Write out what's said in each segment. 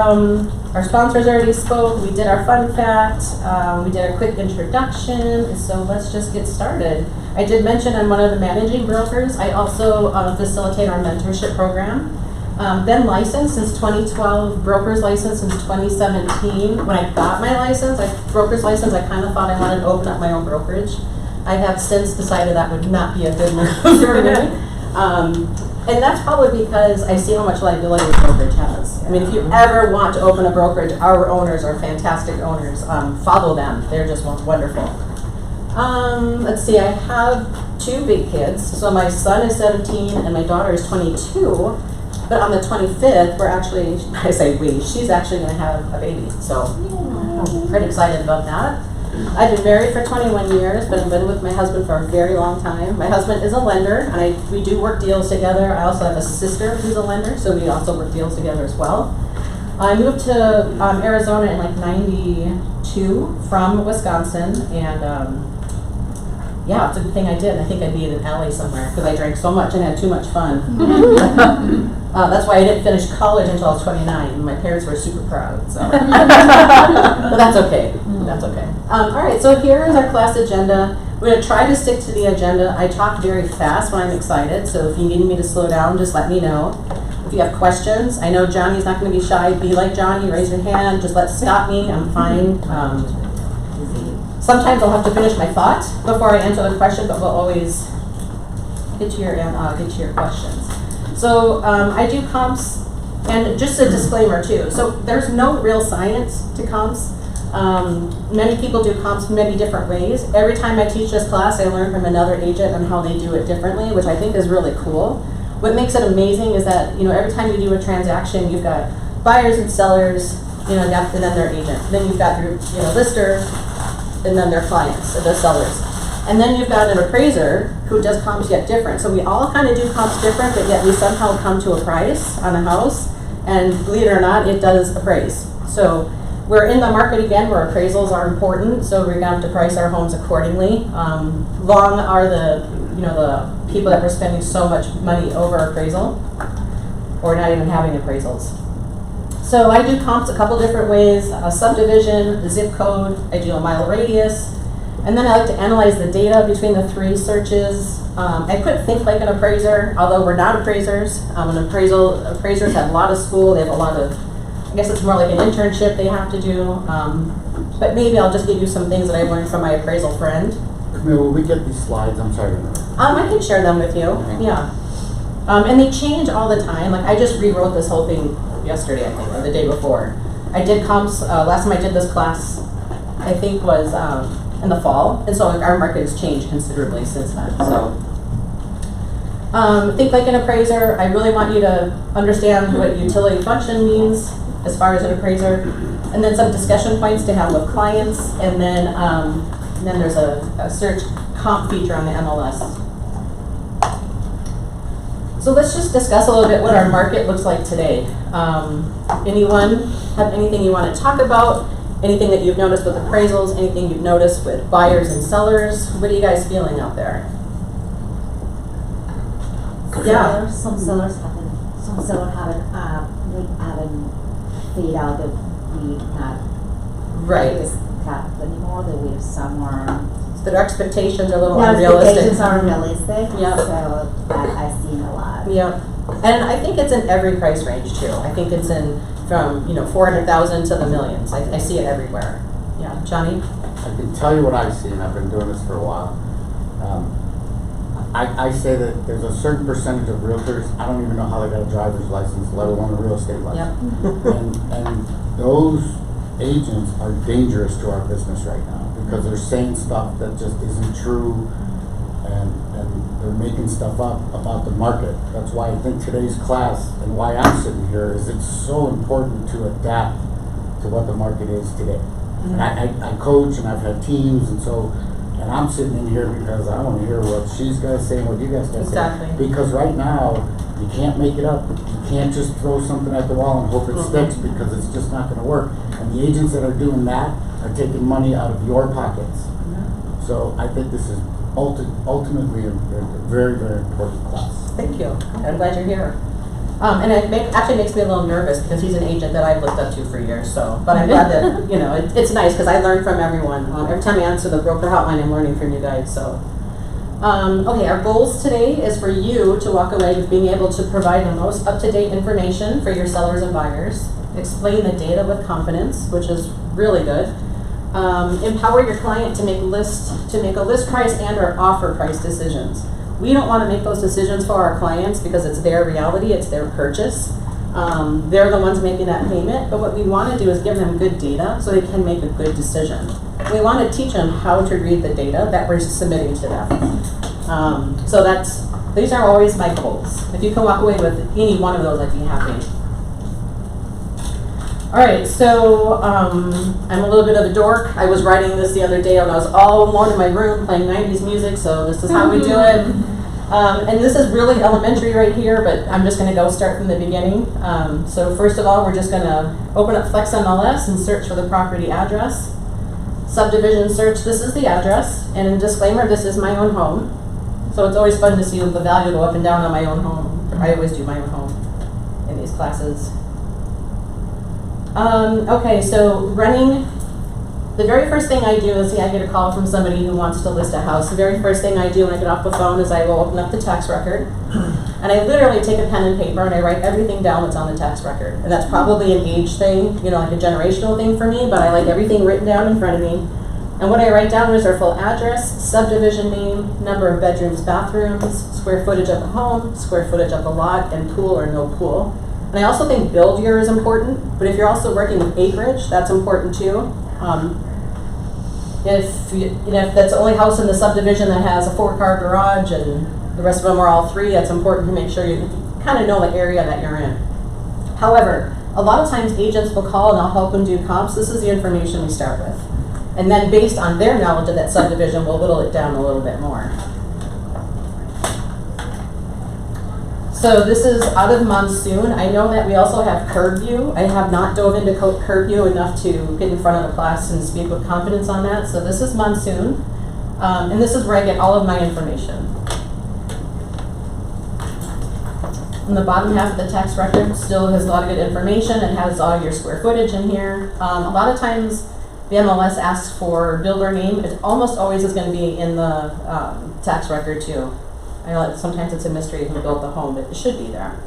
Our sponsors already spoke. We did our fun fact. We did a quick introduction. So let's just get started. I did mention I'm one of the managing brokers. I also facilitate our mentorship program. Been licensed since 2012, broker's license since 2017. When I got my license, broker's license, I kind of thought I wanted to open up my own brokerage. I have since decided that would not be a good move for me. And that's probably because I see how much liability a brokerage has. I mean, if you ever want to open a brokerage, our owners are fantastic owners. Follow them. They're just wonderful. Let's see, I have 2 big kids. So my son is 17 and my daughter is 22. But on the 25th, we're actually, I say we, she's actually going to have a baby. So I'm pretty excited about that. I've been married for 21 years, but I've been with my husband for a very long time. My husband is a lender, and we do work deals together. I also have a sister who's a lender, so we also work deals together as well. I moved to Arizona in like 92 from Wisconsin, and yeah, it's a good thing I did. I think I'd be in an alley somewhere because I drank so much and had too much fun. That's why I didn't finish college until I was 29. And my parents were super proud. So, but that's okay. That's okay. All right. So here is our class agenda. We're going to try to stick to the agenda. I talk very fast when I'm excited. So if you need me to slow down, just let me know. If you have questions, I know Johnny's not going to be shy. Be like Johnny. Raise your hand. Just stop me. I'm fine. Sometimes I'll have to finish my thought before I answer the question, but we'll always get to your questions. So I do comps, and just a disclaimer too. So there's no real science to comps. Many people do comps many different ways. Every time I teach this class, I learn from another agent on how they do it differently, which I think is really cool. What makes it amazing is that every time you do a transaction, you've got buyers and sellers, and then their agent. Then you've got your lister, and then their clients, the sellers. And then you've got an appraiser who does comps yet different. So we all kind of do comps different, but yet we somehow come to a price on a house. And believe it or not, it does appraise. So we're in the market again where appraisals are important. So we're going to have to price our homes accordingly. Long are the people that were spending so much money over appraisal or not even having appraisals. So I do comps a couple different ways, a subdivision, the zip code, I do a mile radius, and then I like to analyze the data between the 3 searches. I could think like an appraiser, although we're not appraisers. Appraisers have a lot of school, they have a lot of, I guess it's more like an internship they have to do, but maybe I'll just give you some things that I learned from my appraisal friend. Camille, will we get these slides? I'm sorry. I can share them with you, yeah. And they change all the time, like I just rewrote this whole thing yesterday, I think, or the day before. I did comps, last time I did this class, I think was in the fall, and so our market has changed considerably since then. So, think like an appraiser. I really want you to understand what utility function means as far as an appraiser, and then some discussion points to have with clients, and then there's a search comp feature on the MLS. So let's just discuss a little bit what our market looks like today. Anyone have anything you want to talk about? Anything that you've noticed with appraisals? Anything you've noticed with buyers and sellers? What are you guys feeling out there? Yeah. Some sellers haven't figured out that we not right. this cap anymore. That we have some more. So their expectations are a little unrealistic. Expectations are unrealistic. Yeah. So I've seen a lot. Yeah. And I think it's in every price range too. I think it's in from 400,000 to the millions. I see it everywhere. Yeah, Johnny. I can tell you what I've seen. I've been doing this for a while. I say that there's a certain percentage of realtors, I don't even know how they got a driver's license, let alone a real estate license. Yep. and those agents are dangerous to our business right now because they're saying stuff that just isn't true, and they're making stuff up about the market. That's why I think today's class and why I'm sitting here is it's so important to adapt to what the market is today. Mm-hmm. And I coach and I've had teams, and I'm sitting in here because I want to hear what she's got to say and what you guys got to say. Because right now, you can't make it up. You can't just throw something at the wall and hope it sticks because it's just not going to work. And the agents that are doing that are taking money out of your pockets. Mm-hmm. So I think this is ultimately a very, very important class. Thank you. I'm glad you're here. And actually makes me a little nervous because he's an agent that I've looked up to for years, so, but I'm glad that, it's nice because I learn from everyone. Every time I answer the broker hotline, I'm learning from you guys, so. Okay, our goals today is for you to walk away with being able to provide the most up-to-date information for your sellers and buyers, explain the data with confidence, which is really good, empower your client to make a list price and or offer price decisions. We don't want to make those decisions for our clients because it's their reality, it's their purchase. They're the ones making that payment, but what we want to do is give them good data so they can make a good decision. We want to teach them how to read the data that we're submitting to them. These are always my goals. If you can walk away with any one of those, I'd be happy. All right, so I'm a little bit of a dork. I was writing this the other day when I was all alone in my room playing 90s music, so this is how we do it. And this is really elementary right here, but I'm just going to start from the beginning. So first of all, we're just going to open up Flex MLS and search for the property address. Subdivision search, this is the address. And in disclaimer, this is my own home. So it's always fun to see the value go up and down on my own home. I always do my own home in these classes. Okay, so the very first thing I do is, I get a call from somebody who wants to list a house. The very first thing I do when I get off the phone is I will open up the tax record. And I literally take a pen and paper and I write everything down that's on the tax record. And that's probably an age thing, like a generational thing for me, but I like everything written down in front of me. And what I write down is their full address, subdivision name, number of bedrooms, bathrooms, square footage of the home, square footage of the lot, and pool or no pool. And I also think build year is important, but if you're also working with acreage, that's important too. If that's the only house in the subdivision that has a 4-car garage and the rest of them are all 3, that's important to make sure you kind of know the area that you're in. However, a lot of times agents will call and I'll help them do comps. This is the information we start with. And then based on their knowledge of that subdivision, we'll whittle it down a little bit more. So this is out of monsoon. I know that we also have curb view. I have not dove into curb view enough to get in front of the class and speak with confidence on that. So this is monsoon. And this is where I get all of my information. In the bottom half of the tax record still has a lot of good information. It has all your square footage in here. A lot of times the MLS asks for builder name. It almost always is going to be in the tax record too. I know that sometimes it's a mystery who built the home, but it should be there.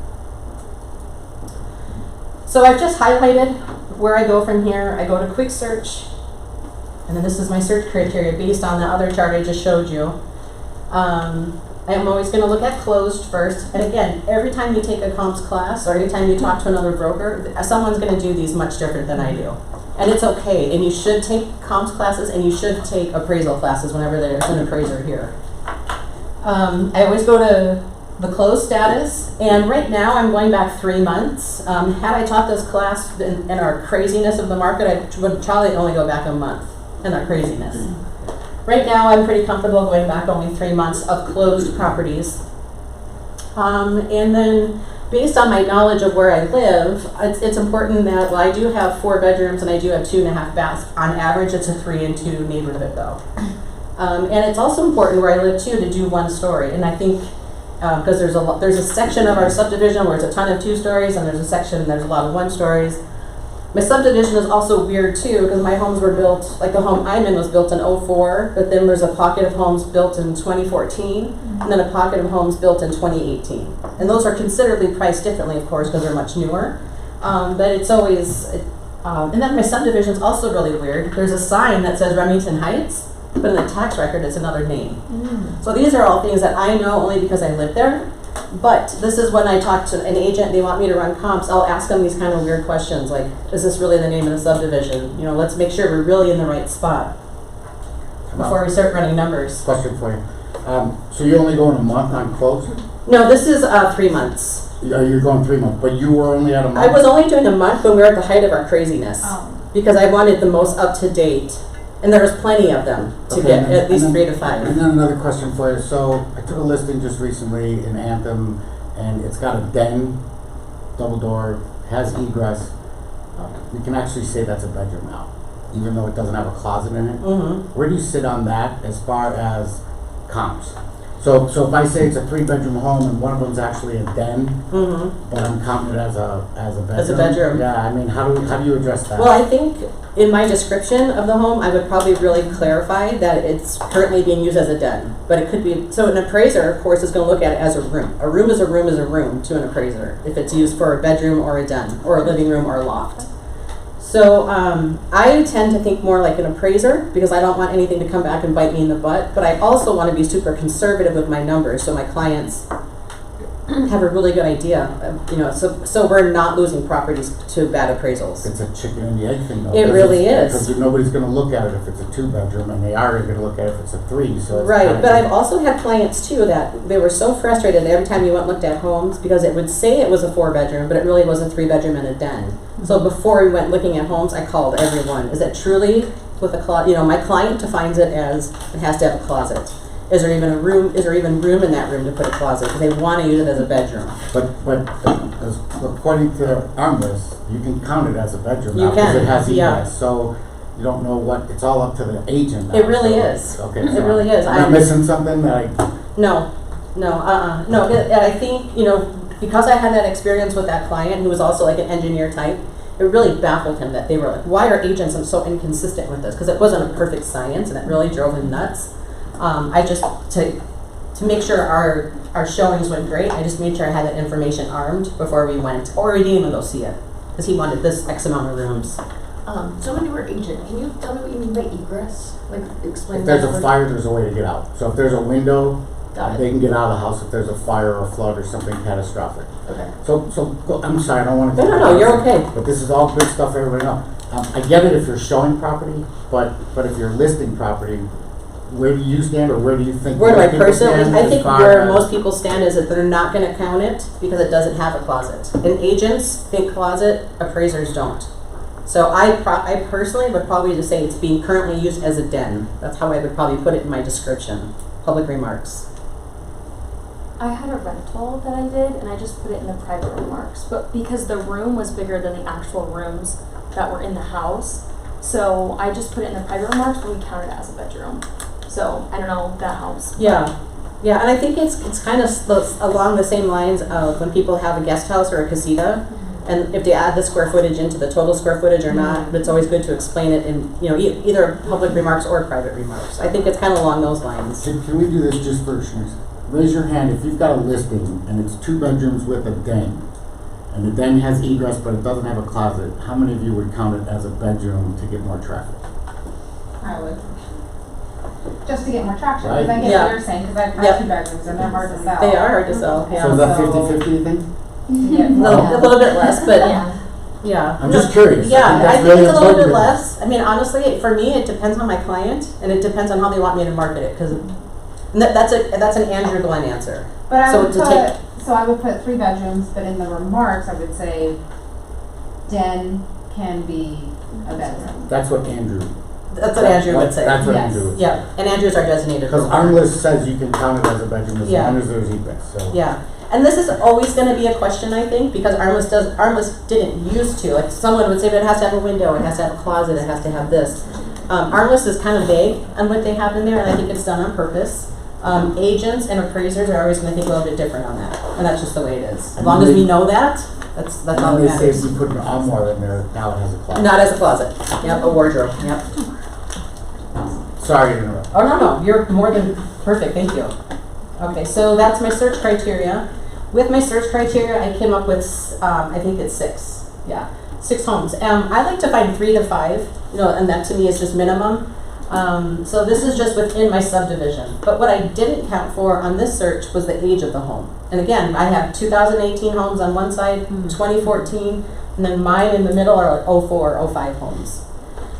So I've just highlighted where I go from here. I go to quick search, and then this is my search criteria based on the other chart I just showed you. I'm always going to look at closed first. And again, every time you take a comps class or anytime you talk to another broker, someone's going to do these much different than I do. And it's okay. And you should take comps classes and you should take appraisal classes whenever there's an appraiser here. I always go to the closed status, and right now I'm going back 3 months. Had I taught this class in our craziness of the market, I would probably only go back a month in our craziness. Right now I'm pretty comfortable going back only 3 months of closed properties. And then based on my knowledge of where I live, it's important that, well, I do have 4 bedrooms and I do have 2.5 baths. On average, it's a 3 and 2 neighborhood though. And it's also important where I live too to do 1 story. And I think because there's a section of our subdivision where it's a ton of 2 stories, and there's a section there's a lot of 1 stories. My subdivision is also weird too because my homes were built, like the home I'm in was built in 2004, but then there's a pocket of homes built in 2014, and then a pocket of homes built in 2018. And those are considerably priced differently, of course, because they're much newer. But it's always, and then my subdivision is also really weird. There's a sign that says Remington Heights, but in the tax record it's another name. So these are all things that I know only because I live there. But this is when I talk to an agent, they want me to run comps, I'll ask them these kind of weird questions like, is this really the name of the subdivision? You know, let's make sure we're really in the right spot before we start running numbers. Question for you. So you're only going a month on close? No, this is 3 months. You're going 3 months, but you were only at a month? I was only doing a month when we were at the height of our craziness because I wanted the most up to date. And there was plenty of them to get, at least 3 to 5. And then another question for you. So I took a listing just recently in Anthem, and it's got a den, double door, has egress. We can actually say that's a bedroom now, even though it doesn't have a closet in it. Where do you sit on that as far as comps? So if I say it's a 3-bedroom home and one of them's actually a den, Mm-hmm. but I'm counting it as a bedroom. As a bedroom. Yeah, I mean, how do you address that? Well, I think in my description of the home, I would probably really clarify that it's currently being used as a den. But it could be, so an appraiser, of course, is going to look at it as a room. A room is a room is a room to an appraiser, if it's used for a bedroom or a den, or a living room or a loft. So I tend to think more like an appraiser because I don't want anything to come back and bite me in the butt. But I also want to be super conservative with my numbers so my clients have a really good idea. So we're not losing properties to bad appraisals. It's a chicken and the egg thing, though. It really is. Because nobody's going to look at it if it's a 2-bedroom, and they are going to look at it if it's a 3. So it's Right, kinda but I've also had clients too that they were so frustrated every time you went and looked at homes because it would say it was a 4-bedroom, but it really was a 3-bedroom and a den. So before we went looking at homes, I called everyone. Is it truly with a closet? My client defines it as it has to have a closet. Is there even room in that room to put a closet? Because they want to use it as a bedroom. But according to Armless, you can count it as a bedroom You now because can, it has yeah. egress. So you don't know what, it's all up to the agent now. It really so- is. Okay. It so really is. I'm not missing something that No. And I think, because I had that experience with that client who was also like an engineer type, it really baffled him that they were like, why are agents so inconsistent with this? Because it wasn't a perfect science and it really drove him nuts. To make sure our showings went great, I just made sure I had that information armed before we went, or we didn't even go see it. Because he wanted this X amount of rooms. So when you were agent, can you tell me what you mean by egress? Like, explain if that. there's a fire, there's a way to get out. So if there's a window, Got they it. can get out of the house if there's a fire or a flood or something catastrophic. Okay. I'm sorry, I don't want to. No, you're okay. But this is all good stuff, everybody knows. I get it if you're showing property, but if you're listing property, where do you stand, or where do you think? Where do I most people personally, stand I as think far where as- most people stand is that they're not gonna count it because it doesn't have a closet. And agents think closet, appraisers don't. So I personally would probably just say it's being currently used as a den. That's how I would probably put it in my description, public remarks. I had a rental that I did, and I just put it in the private remarks. But because the room was bigger than the actual rooms that were in the house, so I just put it in the private remarks, but we counted it as a bedroom. So I don't know if that helps. Yeah, and I think it's kind of along the same lines of when people have a guest house or a casita, and if they add the square footage into the total square footage or not, but it's always good to explain it in either public remarks or private remarks. I think it's kind of along those lines. Can we do this just for Shanice? Raise your hand if you've got a listing and it's 2 bedrooms with a den, and the den has egress but it doesn't have a closet. How many of you would count it as a bedroom to get more traffic? I would. Just to get more traction, Right. because I get Yeah. what you're saying, because I've Yep. had 2 bedrooms and they're hard to sell. They are hard to sell. Yeah. So is that So- 50-50, you think? Yeah. A little bit less, but Yeah. yeah. I'm just curious. Yeah, I that's think really it's a little bit important. less. I mean, honestly, for me, it depends on my client, and it depends on how they want me to market it. Because that's an Andrew Glenn answer. But I So would to put, take- so I would put 3 bedrooms, but in the remarks, I would say den can be a bedroom. That's what Andrew. That's what Andrew would say. That's what Yes. Andrew would say. Yeah, and Andrew's our designated. Because broker. Armless says you can count it as a bedroom as Yeah. long as there's egress, so. Yeah, and this is always going to be a question, I think, because Armless didn't used to. Like someone would say, but it has to have a window, it has to have a closet, it has to have this. Armless is kind of vague on what they have in there, and I think it's done on purpose. Agents and appraisers are always going to think a little bit different on that, and that's just the way it is. As long as we know that, that's all Now that they say if matters. you put an armoire in there, now it has a closet. Not as a closet. Yep, a wardrobe. Yep. Sorry to interrupt. Oh, no, you're more than perfect, thank you. Okay, so that's my search criteria. With my search criteria, I came up with, I think it's 6. Yeah, 6 homes. I like to find 3 to 5, and that to me is just minimum. So this is just within my subdivision. But what I didn't count for on this search was the age of the home. And again, I have 2018 homes on one side, 2014, and then mine in the middle are like 04, 05 homes.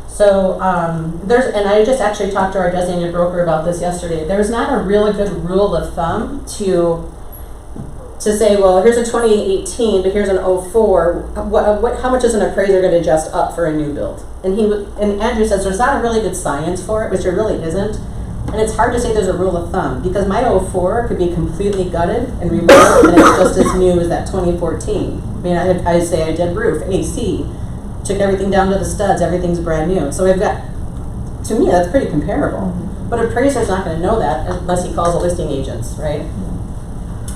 So and I just actually talked to our designated broker about this yesterday. There's not a really good rule of thumb to say, well, here's a 2018, but here's an 04. How much is an appraiser going to adjust up for a new build? And Andrew says there's not a really good science for it, which there really isn't. And it's hard to say there's a rule of thumb because my 04 could be completely gutted and rebuilt, and it's just as new as that 2014. I mean, I say I did roof, AC. Took everything down to the studs, everything's brand new. So we've got, to me, that's pretty comparable. But appraiser's not gonna know that unless he calls a listing agent, right?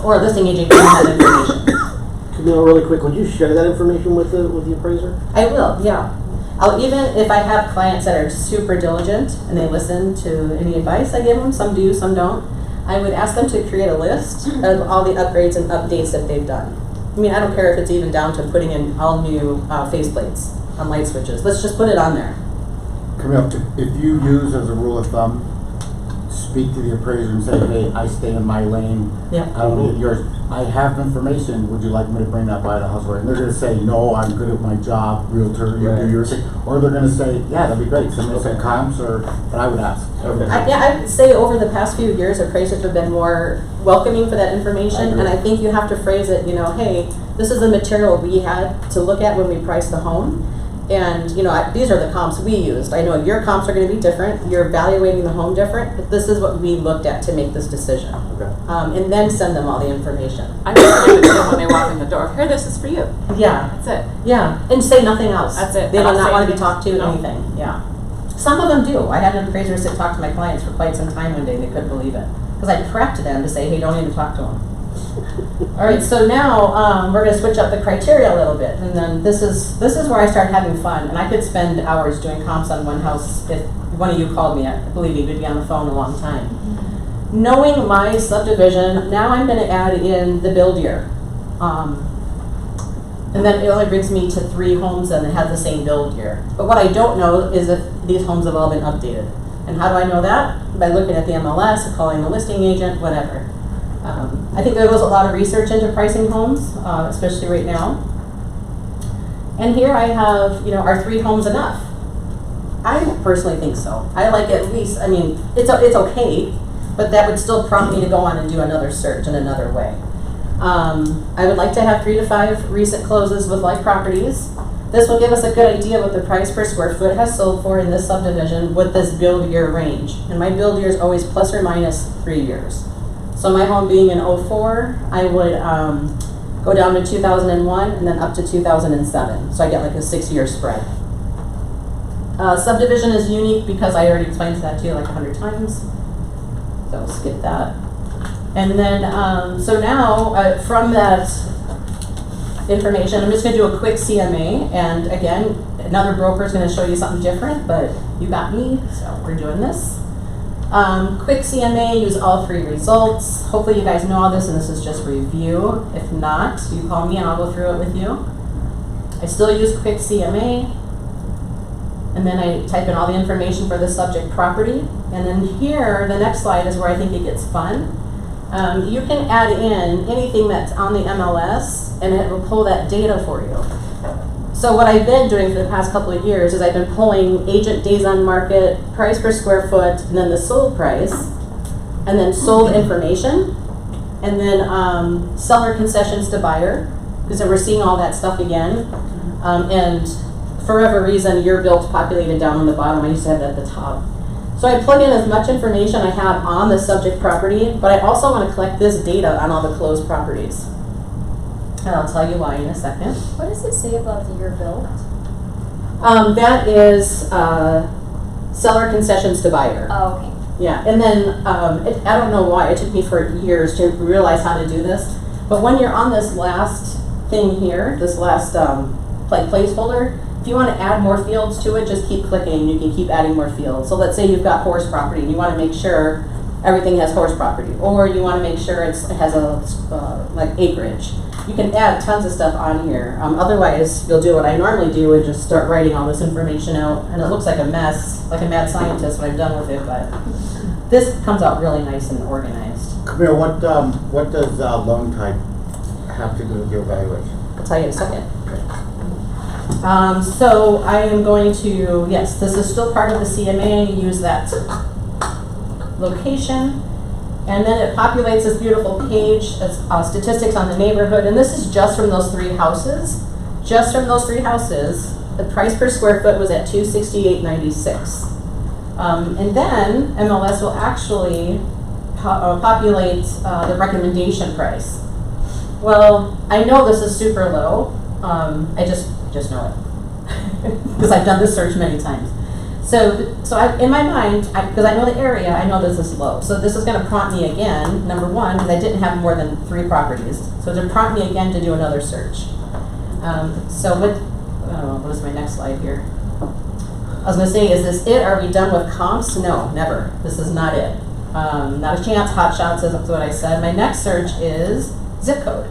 Or a listing agent gives him that information. Camille, really quick, would you share that information with the appraiser? I will, yeah. I'll even, if I have clients that are super diligent and they listen to any advice I give them, some do, some don't, I would ask them to create a list of all the upgrades and updates that they've done. I mean, I don't care if it's even down to putting in all new faceplates on light switches. Let's just put it on there. Camille, if you use as a rule of thumb, speak to the appraiser and say, hey, I stay in my lane, Yeah. I don't need yours. I have information, would you like me to bring that by the house? And they're gonna say, no, I'm good at my job, realtor, you do your thing. Or they're gonna say, yeah, that'd be great, send me some comps, or, but I would ask. I would say over the past few years, appraisers have been more welcoming for that information, and I think you have to phrase it, hey, this is the material we had to look at when we priced the home, and these are the comps we used. I know your comps are going to be different, you're evaluating the home different, but this is what we looked at to make this decision. Okay. And then send them all the information. I just give it to them when they walk in the door. Here, this is for you. Yeah. That's it. Yeah, and say nothing else. That's it. They do Not not say want to be anything. talked to, No. anything, yeah. Some of them do. I had an appraiser sit talk to my clients for quite some time one day, they couldn't believe it. Because I prepped them to say, hey, don't even talk to them. All right, so now we're going to switch up the criteria a little bit, and then this is where I start having fun, and I could spend hours doing comps on one house. If one of you called me, I believe you would be on the phone a long time. Knowing my subdivision, now I'm going to add in the build year, and then it only brings me to 3 homes that have the same build year. But what I don't know is if these homes have all been updated. And how do I know that? By looking at the MLS, calling the listing agent, whatever. I think there goes a lot of research into pricing homes, especially right now. And here I have, are 3 homes enough? I personally think so. I like at least, it's okay, but that would still prompt me to go on and do another search in another way. I would like to have 3 to 5 recent closes with like properties. This will give us a good idea what the price per square foot has sold for in this subdivision with this build year range. And my build year is always plus or minus 3 years. So my home being in 04, I would go down to 2001 and then up to 2007. So I get like a 6-year spread. Subdivision is unique because I already explained that to you like 100 times. So we'll skip that. And then, so now from that information, I'm just going to do a quick CMA. And again, another broker is going to show you something different, but you got me, so we're doing this. Quick CMA, use all 3 results. Hopefully you guys know all this and this is just review. If not, you call me and I'll go through it with you. I still use quick CMA. And then I type in all the information for the subject property. And then here, the next slide is where I think it gets fun. You can add in anything that's on the MLS and it will pull that data for you. So what I've been doing for the past couple of years is I've been pulling agent days on market, price per square foot, and then the sold price, and then sold information, and then seller concessions to buyer, because we're seeing all that stuff again. And for whatever reason, your built populated down on the bottom. I used to have it at the top. So I plug in as much information I have on the subject property, but I also want to collect this data on all the closed properties. And I'll tell you why in a second. What does it say about the year built? That is seller concessions to buyer. Oh, okay. Yeah, and then I don't know why, it took me for years to realize how to do this, but when you're on this last thing here, this last like placeholder, if you want to add more fields to it, just keep clicking, you can keep adding more fields. So let's say you've got horse property and you want to make sure everything has horse property, or you want to make sure it has a like acreage. You can add tons of stuff on here. Otherwise, you'll do what I normally do and just start writing all this information out, and it looks like a mess, like a mad scientist when I'm done with it, but this comes out really nice and organized. Camille, what does loan type have to do with your evaluation? I'll tell you in a second. So I am going to, yes, this is still part of the CMA, use that location. And then it populates this beautiful page of statistics on the neighborhood. And this is just from those 3 houses. Just from those 3 houses, the price per square foot was at $268.96. And then MLS will actually populate the recommendation price. Well, I know this is super low. I just know it because I've done this search many times. In my mind, because I know the area, I know this is low. So this is gonna prompt me again, number one, because I didn't have more than 3 properties. So to prompt me again to do another search. What is my next slide here? I was gonna say, is this it? Are we done with comps? No, never. This is not it. Not a chance, hot shots is what I said. My next search is zip code.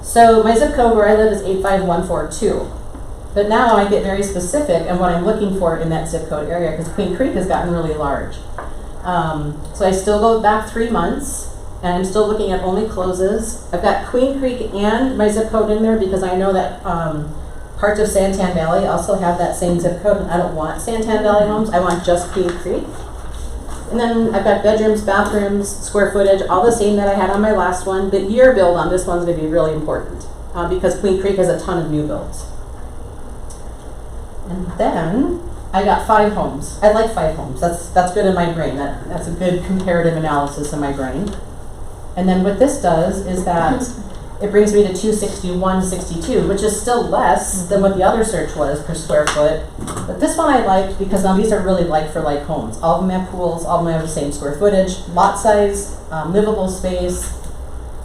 So my zip code where I live is 85142. But now I get very specific in what I'm looking for in that zip code area because Queen Creek has gotten really large. So I still go back 3 months and I'm still looking at only closes. I've got Queen Creek and my zip code in there because I know that parts of Santan Valley also have that same zip code and I don't want Santan Valley homes, I want just Queen Creek. And then I've got bedrooms, bathrooms, square footage, all the same that I had on my last one. The year build on this one's gonna be really important because Queen Creek has a ton of new builds. And then I got 5 homes. I like 5 homes. That's good in my brain. That's a good comparative analysis in my brain. And then what this does is that it brings me to 261.62, which is still less than what the other search was per square foot. But this one I liked because now these are really like for like homes. All of them have pools, all of them have the same square footage, lot size, livable space,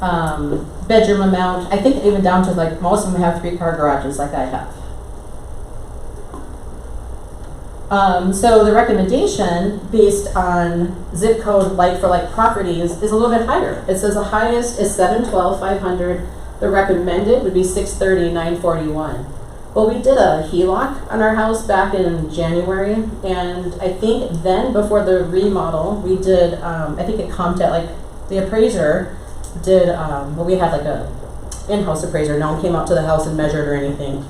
bedroom amount. I think even down to like most of them have 3-car garages like I have. So the recommendation based on zip code like for like properties is a little bit higher. It says the highest is 712,500. The recommended would be 630,941. Well, we did a HELOC on our house back in January, and I think then before the remodel, we did, I think it comped at like, the appraiser did, we had like a in-house appraiser. No one came out to the house and measured or anything.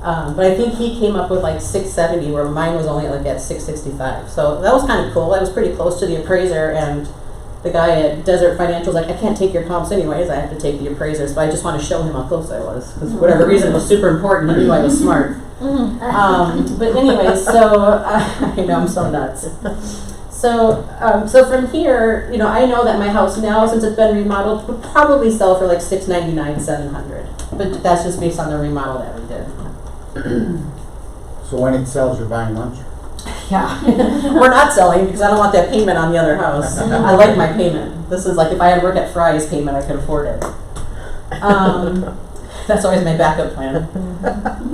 But I think he came up with like 670, where mine was only like at 665. So that was kind of cool. I was pretty close to the appraiser, and the guy at Desert Financial was like, I can't take your comps anyways, I have to take the appraisers, but I just want to show him how close I was, because whatever reason it was super important, he knew I was smart. But anyway, so, I know, I'm so nuts. So from here, I know that my house now, since it's been remodeled, would probably sell for like $699, $700. But that's just based on the remodel that we did. So when it sells, you're buying lunch? Yeah, we're not selling because I don't want that payment on the other house. I like my payment. This is like if I had to work at Fry's payment, I could afford it. That's always my backup plan.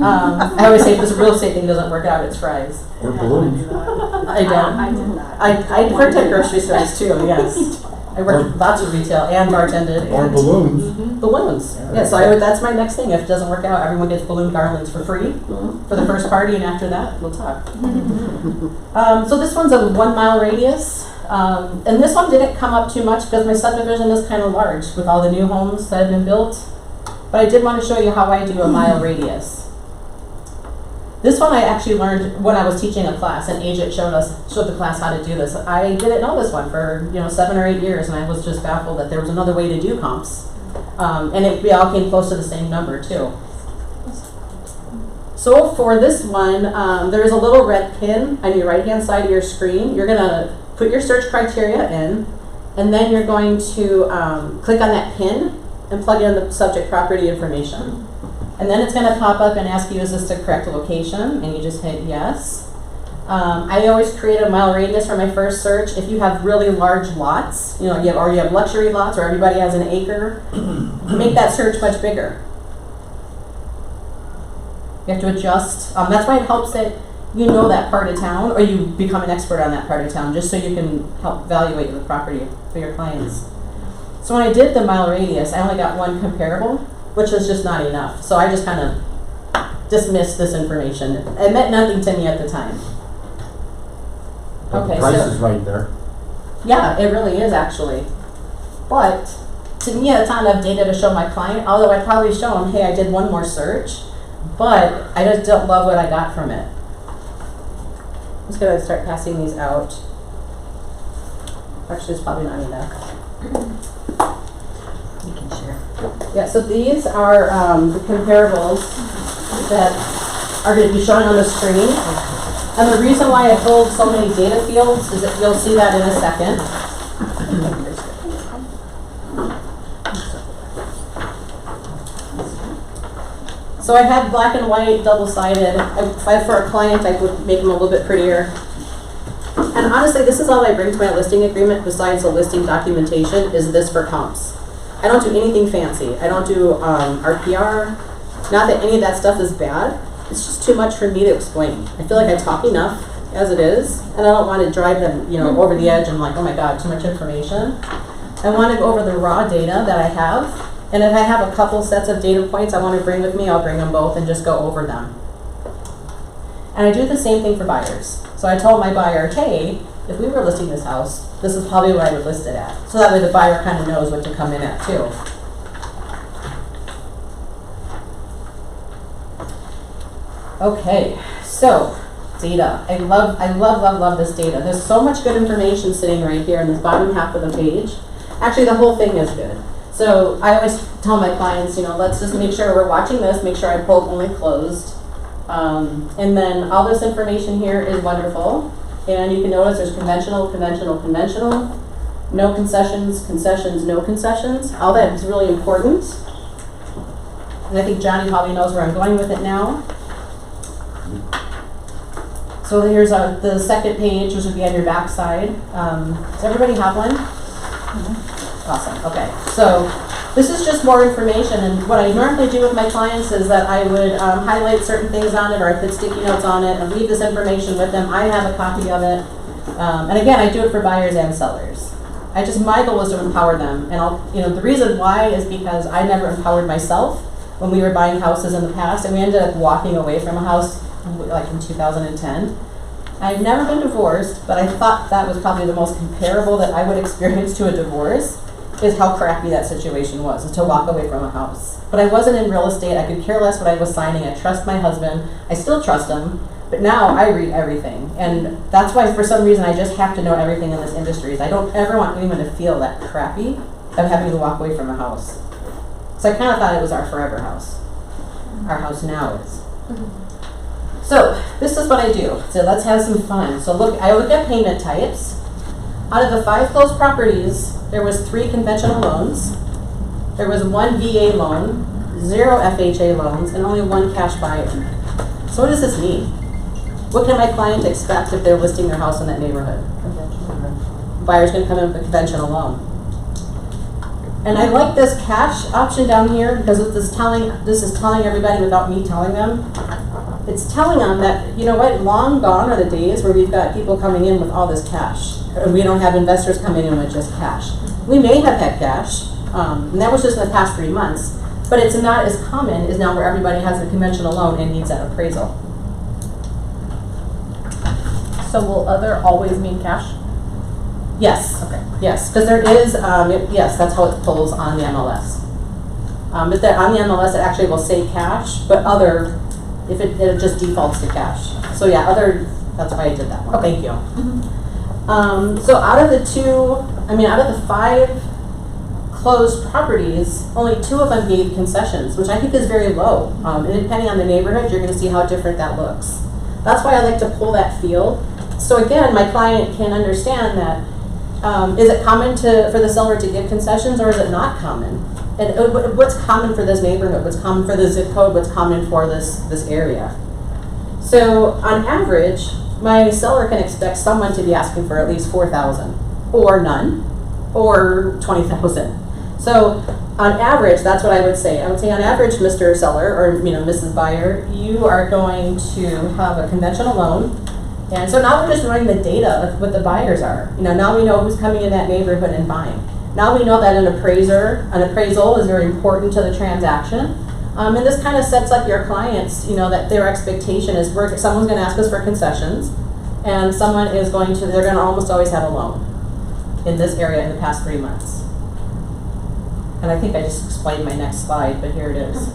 I always say if this real estate thing doesn't work out, it's Fry's. Or balloons? I don't. I did not. I worked at grocery stores too, yes. I worked lots of retail and bartended. Or and balloons. Balloons. Yeah, so that's my next thing. If it doesn't work out, everyone gets balloon garlands for free for the first party, and after that, we'll talk. So this one's a 1 mile radius. And this one didn't come up too much because my subdivision is kind of large with all the new homes that have been built. But I did want to show you how I do a mile radius. This one I actually learned when I was teaching a class, and Agent showed the class how to do this. I didn't know this one for 7 or 8 years, and I was just baffled that there was another way to do comps. And we all came close to the same number too. So for this one, there is a little red pin on your right-hand side of your screen. You're gonna put your search criteria in, and then you're going to click on that pin and plug in the subject property information. And then it's going to pop up and ask you, is this the correct location? And you just hit yes. I always create a mile radius for my first search. If you have really large lots, you have luxury lots, or everybody has an acre, make that search much bigger. You have to adjust. That's why it helps that you know that part of town, or you become an expert on that part of town, just so you can help evaluate the property for your clients. So when I did the mile radius, I only got one comparable, which was just not enough. So I just kind of dismissed this information. It meant nothing to me at the time. But the price is right there. Yeah, it really is actually. But to me, it's not enough data to show my client, although I'd probably show him, hey, I did one more search, but I just don't love what I got from it. I'm just gonna start passing these out. Actually, it's probably not enough. You can share. Yeah, so these are the comparables that are going to be showing on the screen. And the reason why I hold so many data fields is that you'll see that in a second. So I have black and white, double-sided. If I, for a client, I would make them a little bit prettier. And honestly, this is all I bring to my listing agreement besides the listing documentation is this for comps. I don't do anything fancy. I don't do RPR. Not that any of that stuff is bad. It's just too much for me to explain. I feel like I talk enough as it is, and I don't want to drive them, over the edge and like, oh my God, too much information. I want to go over the raw data that I have, and if I have a couple sets of data points I want to bring with me, I'll bring them both and just go over them. And I do the same thing for buyers. So I told my buyer, hey, if we were listing this house, this is probably what I would list it at. So that way the buyer kind of knows what to come in at too. Okay, so data. I love this data. There's so much good information sitting right here in this bottom half of the page. Actually, the whole thing is good. So I always tell my clients, let's just make sure we're watching this, make sure I pulled only closed. And then all this information here is wonderful. And you can notice there's conventional, no concessions, no concessions. All that is really important. And I think Johnny probably knows where I'm going with it now. So here's the second page, which would be on your back side. Does everybody have one? Awesome, okay. So this is just more information, and what I normally do with my clients is that I would highlight certain things on it, or I put sticky notes on it, and leave this information with them. I have a copy of it. And again, I do it for buyers and sellers. My goal is to empower them, and the reason why is because I never empowered myself when we were buying houses in the past, and we ended up walking away from a house like in 2010. I've never been divorced, but I thought that was probably the most comparable that I would experience to a divorce, is how crappy that situation was, is to walk away from a house. But I wasn't in real estate. I could care less what I was signing. I trust my husband. I still trust him, but now I read everything. And that's why, for some reason, I just have to know everything in this industry. I don't ever want anyone to feel that crappy of having to walk away from a house. So I kind of thought it was our forever house. Our house now is. So this is what I do. So let's have some fun. So I look at payment types. Out of the 5 closed properties, there was 3 conventional loans. There was 1 VA loan, 0 FHA loans, and only 1 cash buyer. So what does this mean? What can my client expect if they're listing their house in that neighborhood? Buyer's going to come in with a conventional loan. And I like this cash option down here because this is telling everybody without me telling them. It's telling them that, long gone are the days where we've got people coming in with all this cash. And we don't have investors coming in with just cash. We may have had cash, and that was just in the past 3 months, but it's not as common as now where everybody has a conventional loan and needs that appraisal. So will other always mean cash? Yes. Okay. Yes, because there is, yes, that's how it pulls on the MLS. But on the MLS, it actually will say cash, but other, if it just defaults to cash. So yeah, other, that's why I did that one. Okay. Thank you. So out of the 5 closed properties, only 2 of them gave concessions, which I think is very low. And depending on the neighborhood, you're going to see how different that looks. That's why I like to pull that field. So again, my client can understand that, is it common for the seller to give concessions, or is it not common? And what's common for this neighborhood? What's common for the zip code? What's common for this area? So on average, my seller can expect someone to be asking for at least $4,000, or none, or $20,000. So on average, that's what I would say. I would say on average, Mr. Seller, or Mrs. Buyer, you are going to have a conventional loan. And so now we're just running the data of what the buyers are. Now we know who's coming in that neighborhood and buying. Now we know that an appraisal is very important to the transaction. And this kind of sets up your clients, that their expectation is someone's going to ask us for concessions, and they're going to almost always have a loan in this area in the past 3 months. And I think I just explained my next slide, but here it is.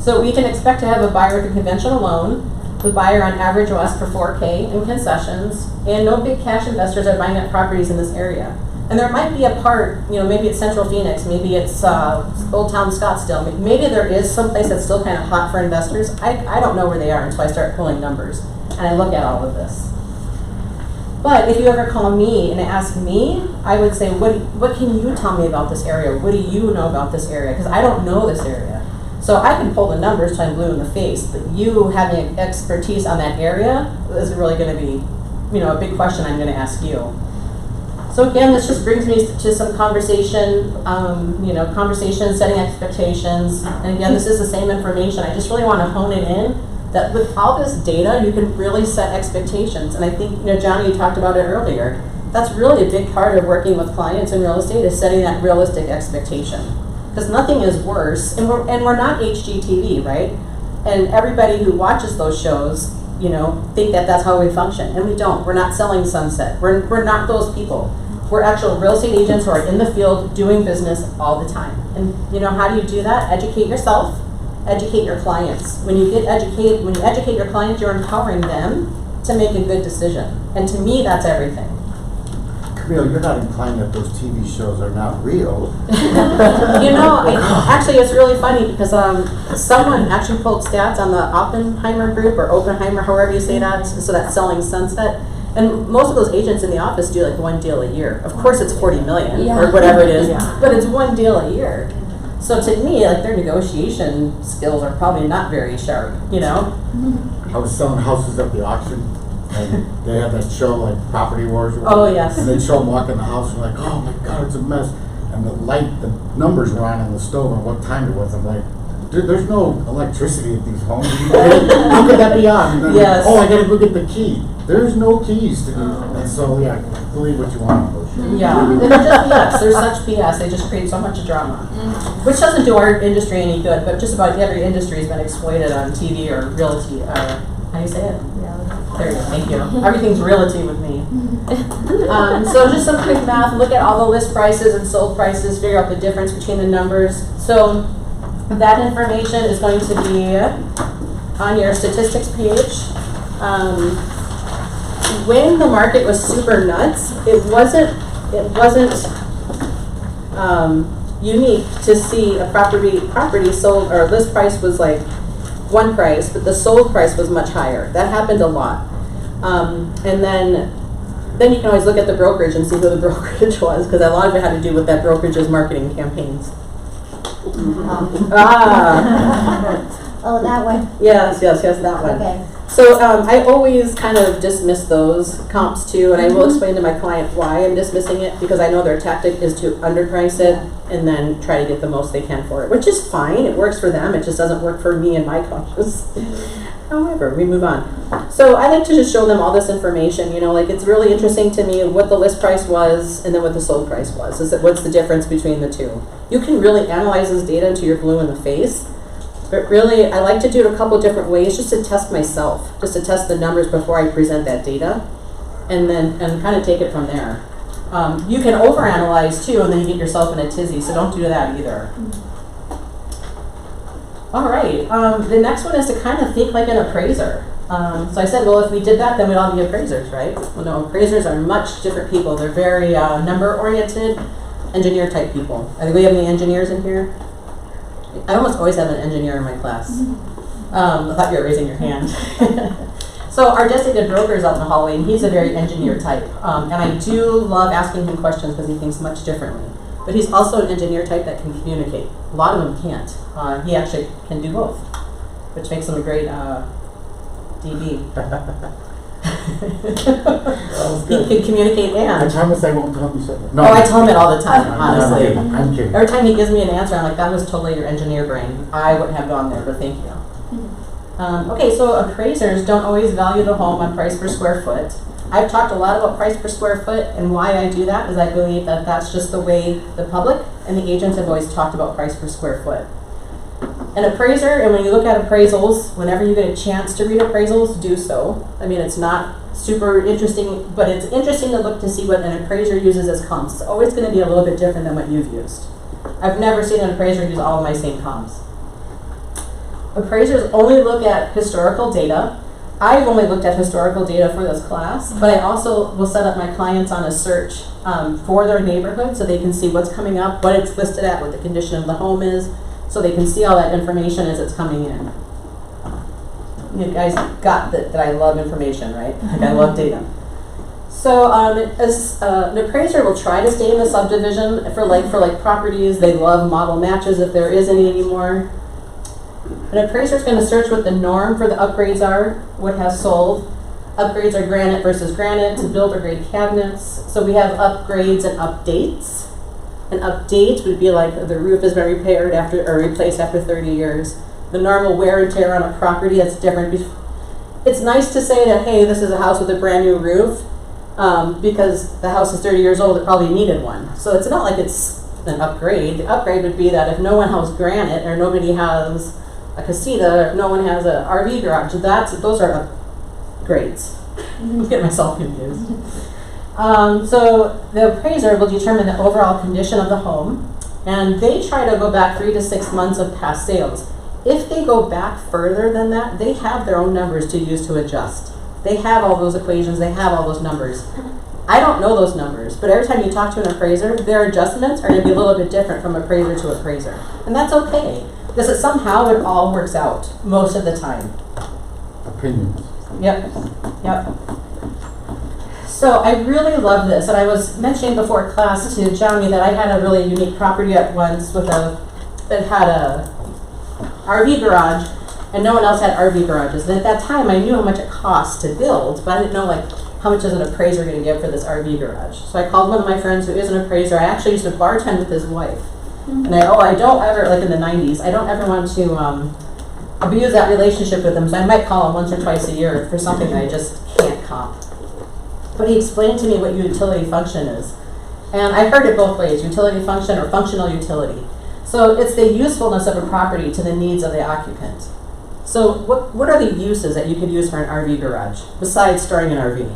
So we can expect to have a buyer with a conventional loan. The buyer on average will ask for $4K in concessions, and no big cash investors are buying up properties in this area. And there might be a part, maybe it's Central Phoenix, maybe it's Old Town Scottsdale, maybe there is someplace that's still kind of hot for investors. I don't know where they are until I start pulling numbers, and I look at all of this. But if you ever call me and ask me, I would say, what can you tell me about this area? What do you know about this area? Because I don't know this area. So I can pull the numbers till I'm blue in the face, but you having expertise on that area is really going to be, a big question I'm going to ask you. So again, this just brings me to some conversation, conversation, setting expectations. And again, this is the same information. I just really want to hone it in that with all this data, you can really set expectations. And I think, Johnny, you talked about it earlier. That's really a big part of working with clients in real estate is setting that realistic expectation. Because nothing is worse, and we're not HGTV, right? And everybody who watches those shows, think that that's how we function, and we don't. We're not selling Sunset. We're not those people. We're actual real estate agents who are in the field doing business all the time. And how do you do that? Educate yourself, educate your clients. When you educate your clients, you're empowering them to make a good decision. And to me, that's everything. Camille, you're not implying that those TV shows are not real. Actually, it's really funny because someone actually pulled stats on the Oppenheimer group or Oppenheimer, however you say that, so that's selling Sunset. And most of those agents in the office do like one deal a year. Of course, it's 40 million or whatever it is, but it's one deal a year. So to me, like their negotiation skills are probably not very sharp, I was selling houses at the auction, and they had that show like Property Wars. Oh, yes. And they'd show them walking the house, and like, oh my God, it's a mess. And the numbers were on the stove and what time it was. I'm like, dude, there's no electricity at these homes. How could that be on? And then, yes. Oh, I gotta go get the key. There's no keys to and so believe what you want. Yeah, they're just BS. They're such BS. They just create so much drama, which doesn't do our industry any good. But just about every industry has been exploited on TV or realty. How do you say it? There you go. Thank you. Everything's realty with me. So just some quick math. Look at all the list prices and sold prices. Figure out the difference between the numbers. So that information is going to be on your statistics page. When the market was super nuts, it wasn't unique to see a property sold or list price was like one price, but the sold price was much higher. That happened a lot. And then you can always look at the brokerage and see who the brokerage was, because a lot of it had to do with that brokerage's marketing campaigns. Oh, that one. Yes, that one. Okay. So I always kind of dismiss those comps too, and I will explain to my client why I'm dismissing it, because I know their tactic is to underprice it and then try to get the most they can for it, which is fine. It works for them. It just doesn't work for me and my coaches. However, we move on. So I like to just show them all this information, it's really interesting to me what the list price was and then what the sold price was. What's the difference between the two? You can really analyze this data until you're blue in the face. But really, I like to do it a couple different ways just to test myself, just to test the numbers before I present that data, and kind of take it from there. You can overanalyze too, and then you get yourself in a tizzy, so don't do that either. All right, the next one is to kind of think like an appraiser. So I said, well, if we did that, then we'd all be appraisers, right? Well, no, appraisers are much different people. They're very number-oriented, engineer-type people. I think we have any engineers in here? I almost always have an engineer in my class. I thought you were raising your hand. So our designated broker is out in the hallway, and he's a very engineer type. And I do love asking him questions because he thinks much differently. But he's also an engineer type that can communicate. A lot of them can't. He actually can do both, which makes him a great DB. He can communicate I and. promise I won't tell you something. Oh, I tell him it all the time, honestly. I'm kidding. Every time he gives me an answer, I'm like, that was totally your engineer brain. I wouldn't have gone there, but thank you. Okay, so appraisers don't always value the home on price per square foot. I've talked a lot about price per square foot, and why I do that is I believe that that's just the way the public and the agents have always talked about price per square foot. An appraiser, and when you look at appraisals, whenever you get a chance to read appraisals, do so. I mean, it's not super interesting, but it's interesting to look to see what an appraiser uses as comps. It's always going to be a little bit different than what you've used. I've never seen an appraiser use all of my same comps. Appraisers only look at historical data. I've only looked at historical data for this class, but I also will set up my clients on a search for their neighborhood so they can see what's coming up, what it's listed at, what the condition of the home is, so they can see all that information as it's coming in. You guys got that I love information, right? Like I love data. So, an appraiser will try to stay in the subdivision for properties. They love model matches if there is any anymore. An appraiser is going to search what the norm for the upgrades are, what has sold. Upgrades are granite versus granite to build or grade cabinets. So we have upgrades and updates. An update would be like the roof has been repaired after or replaced after 30 years. The normal wear and tear on a property that's different. It's nice to say that, hey, this is a house with a brand new roof, because the house is 30 years old, it probably needed one. So it's not like it's an upgrade. The upgrade would be that if no one has granite or nobody has a casita, or no one has an RV garage, those are upgrades. I'm getting myself confused. So the appraiser will determine the overall condition of the home, and they try to go back 3 to 6 months of past sales. If they go back further than that, they have their own numbers to use to adjust. They have all those equations, they have all those numbers. I don't know those numbers, but every time you talk to an appraiser, their adjustments are going to be a little bit different from appraiser to appraiser. And that's okay, because somehow it all works out most of the time. Opinions. Yep. So I really love this, and I was mentioning before class to Johnny that I had a really unique property at once that had a RV garage, and no one else had RV garages. And at that time, I knew how much it cost to build, but I didn't know how much is an appraiser going to give for this RV garage. So I called one of my friends who is an appraiser. I actually used to bartend with his wife, and I don't ever, like in the 90s, I don't ever want to abuse that relationship with him. So I might call him once or twice a year for something that I just can't comp. But he explained to me what utility function is, and I heard it both ways: utility function or functional utility. So it's the usefulness of a property to the needs of the occupant. So what are the uses that you could use for an RV garage besides storing an RV?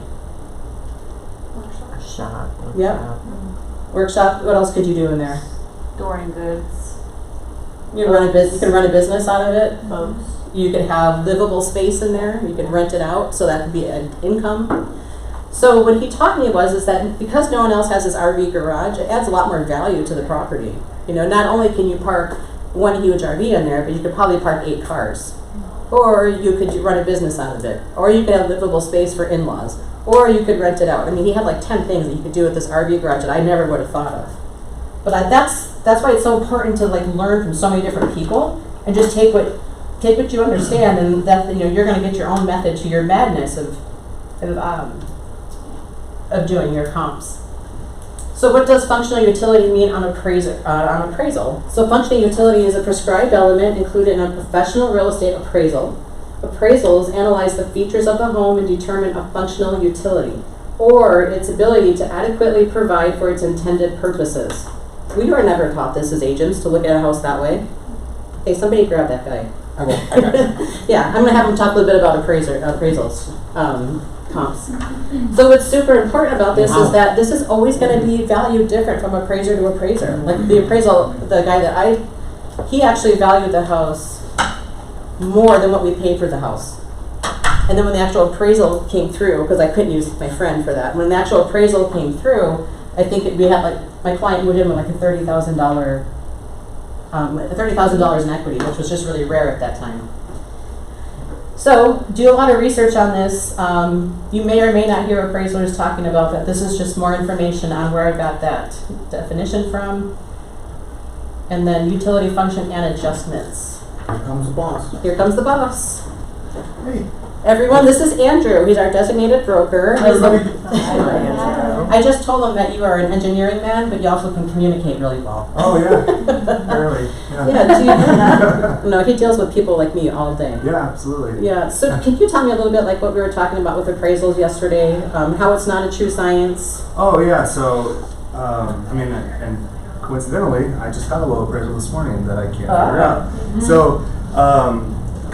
Shop. Yep. Workshop. What else could you do in there? Storing goods, You can run a business out of it. boats. You could have livable space in there. You could rent it out, so that could be an income. So what he taught me is that because no one else has this RV garage, it adds a lot more value to the property. Not only can you park one huge RV in there, but you could probably park 8 cars. Or you could run a business out of it. Or you could have livable space for in-laws. Or you could rent it out. I mean, he had like 10 things that you could do with this RV garage that I never would have thought of. But that's why it's so important to learn from so many different people and just take what you understand, and that you're going to get your own method to your madness of doing your comps. So what does functional utility mean on appraisal? So functional utility is a prescribed element included in a professional real estate appraisal. Appraisals analyze the features of the home and determine a functional utility, or its ability to adequately provide for its intended purposes. We were never taught this as agents, to look at a house that way. Hey, somebody grab that guy. I got you. Yeah, I'm going to have him talk a little bit about appraisals, comps. So what's super important about this is that this is always going to be valued different from appraiser to appraiser. Like the appraisal, the guy that he actually valued the house more than what we paid for the house. And then when the actual appraisal came through, because I couldn't use my friend for that, when the actual appraisal came through, I think we had my client moved in with a $30,000 $30,000 in equity, which was just really rare at that time. So do a lot of research on this. You may or may not hear appraisers talking about that. This is just more information on where I got that definition from. And then utility function and adjustments. Here comes the boss. Here comes the boss. Hey. Everyone, this is Andrew. He's our designated broker. I just told him that you are an engineering man, but you also can communicate really well. Oh, yeah. Barely. Yeah, he deals with people like me all day. Yeah, absolutely. Yeah, so can you tell me a little bit like what we were talking about with appraisals yesterday, how it's not a true science? Oh, yeah, so, and coincidentally, I just got a low appraisal this morning that I can't figure out. Mm-hmm. So,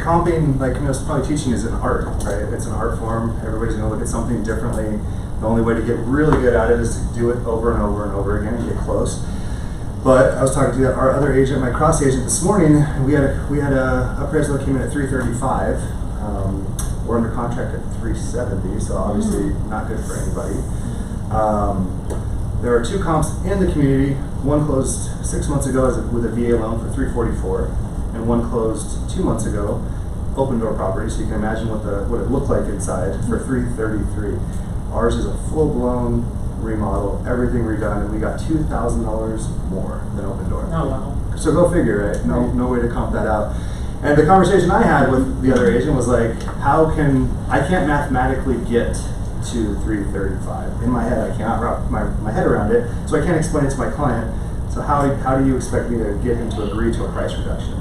comping, like Camille's probably teaching, is an art, right? It's an art form. Everybody's going to look at something differently. The only way to get really good at it is to do it over and over and over again and get close. But I was talking to our other agent, my cross agent, this morning. We had a appraisal that came in at 335. We're under contract at 370, so obviously not good for anybody. There are 2 comps in the community. One closed 6 months ago with a VA loan for 344, and one closed 2 months ago, open door property. So you can imagine what it looked like inside for 333. Ours is a full-blown remodel, everything redone, and we got $2,000 more than Open Door. Oh, wow. So go figure, right? No way to comp that out. And the conversation I had with the other agent was like, I can't mathematically get to 335. In my head, I cannot wrap my head around it, so I can't explain it to my client. So how do you expect me to get him to agree to a price reduction?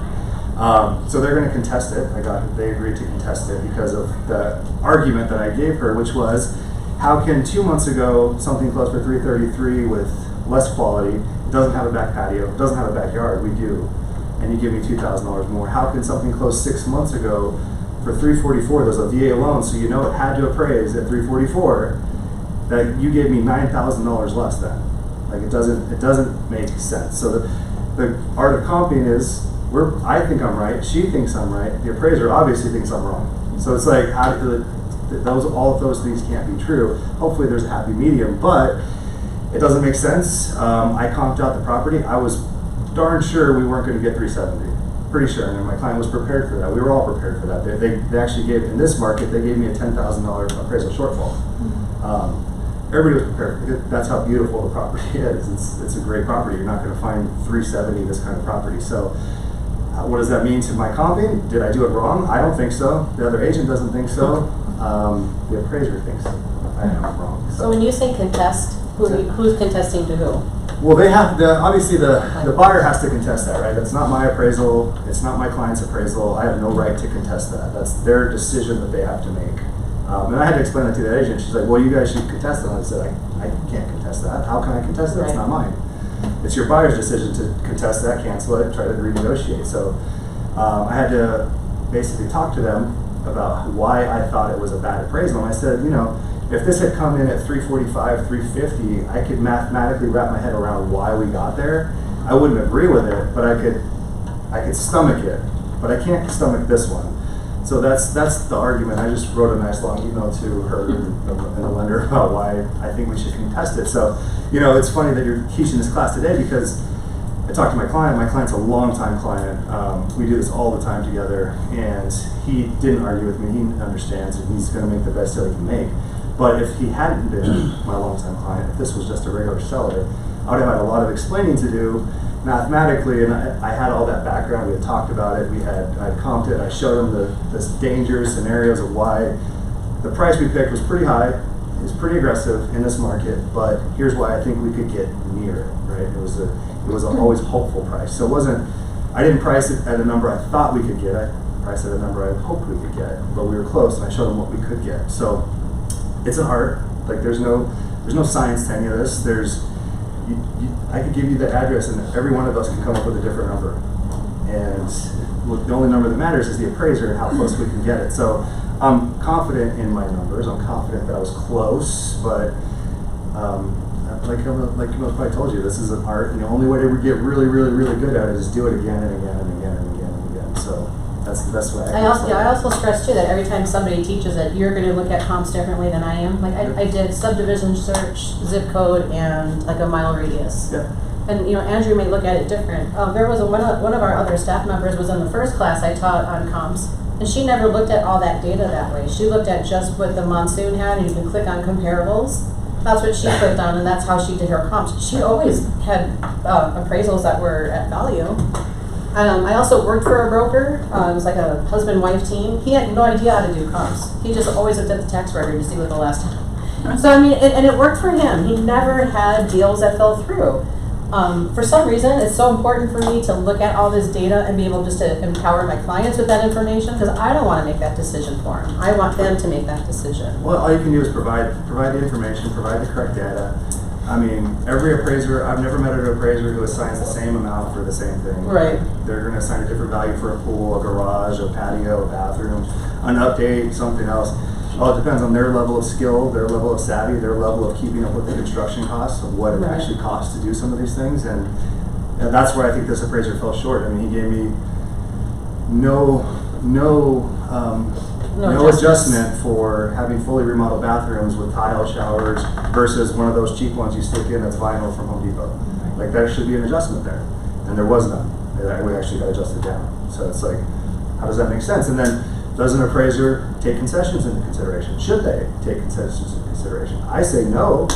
So they're going to contest it. They agreed to contest it because of the argument that I gave her, which was, how can 2 months ago something closed for 333 with less quality, it doesn't have a back patio, it doesn't have a backyard, we do, and you give me $2,000 more. How can something close 6 months ago for 344, there's a VA loan, so you know it had to appraise at 344, that you gave me $9,000 less then? Like it doesn't make sense. So the art of comping is, I think I'm right, she thinks I'm right, the appraiser obviously thinks I'm wrong. So it's like, all of those things can't be true. Hopefully there's a happy medium, but it doesn't make sense. I comped out the property. I was darn sure we weren't going to get 370. Pretty sure, and my client was prepared for that. We were all prepared for that. They actually gave, in this market, they gave me a $10,000 appraisal shortfall. Everybody was prepared, because that's how beautiful the property is. It's a great property. You're not going to find 370 this kind of property. So what does that mean to my comping? Did I do it wrong? I don't think so. The other agent doesn't think so. The appraiser thinks I am wrong. So when you say contest, who's contesting to who? Well, they have obviously the buyer has to contest that, right? That's not my appraisal. It's not my client's appraisal. I have no right to contest that. That's their decision that they have to make. And I had to explain that to the agent. She's like, well, you guys should contest it. And I said, I can't contest that. How can I contest that? It's not mine. It's your buyer's decision to contest that, cancel it, try to renegotiate. So I had to basically talk to them about why I thought it was a bad appraisal. And I said, if this had come in at 345, 350, I could mathematically wrap my head around why we got there. I wouldn't agree with it, but I could stomach it. But I can't stomach this one. So that's the argument. I just wrote a nice long email to her and the lender about why I think we should contest it. So, it's funny that you're teaching this class today because I talked to my client. My client's a longtime client. We do this all the time together, and he didn't argue with me. He understands, and he's going to make the best deal he can make. But if he hadn't been my longtime client, if this was just a regular seller, I would have had a lot of explaining to do mathematically, and I had all that background. We had talked about it. I comped it. I showed him the dangerous scenarios of why the price we picked was pretty high. It was pretty aggressive in this market, but here's why I think we could get near it. Right? It was an always hopeful price. So I didn't price it at a number I thought we could get. I priced it at a number I hoped we could get, but we were close, and I showed him what we could get. So it's an art. Like there's no science to any of this. I could give you the address, and every one of us can come up with a different number. And the only number that matters is the appraiser and how close we can get it. So I'm confident in my numbers. I'm confident that I was close, but like Camille probably told you, this is an art, and the only way to get really, really, really good at it is do it again and again and again and again and again. So that's the best way. I also stress too that every time somebody teaches it, you're going to look at comps differently than I am. Like I did subdivision search, zip code, and like a mile radius. Yeah. And Andrew may look at it different. There was one of our other staff members was in the first class I taught on comps, and she never looked at all that data that way. She looked at just what the monsoon had, and you can click on comparables. That's what she clicked on, and that's how she did her comps. She always had appraisals that were at value. I also worked for a broker. It was like a husband-wife team. He had no idea how to do comps. He just always looked at the tax record to see what the last time. So and it worked for him. He never had deals that fell through. For some reason, it's so important for me to look at all this data and be able just to empower my clients with that information, because I don't want to make that decision for them. I want them to make that decision. Well, all you can do is provide the information, provide the correct data. I mean, every appraiser, I've never met an appraiser who assigns the same amount for the same thing. Right. They're going to assign a different value for a pool, a garage, a patio, a bathroom, an update, something else. All it depends on their level of skill, their level of savvy, their level of keeping up with the construction costs, of what it actually costs to do some of these things. And that's where I think this appraiser fell short. I mean, he gave me no adjustment for having fully remodeled bathrooms with tile showers versus one of those cheap ones you stick in that's vinyl from Home Depot. Like, there should be an adjustment there, and there was none. We actually got adjusted down. So it's like, how does that make sense? And then Does an appraiser take concessions into consideration? Should they take concessions into consideration? I say no.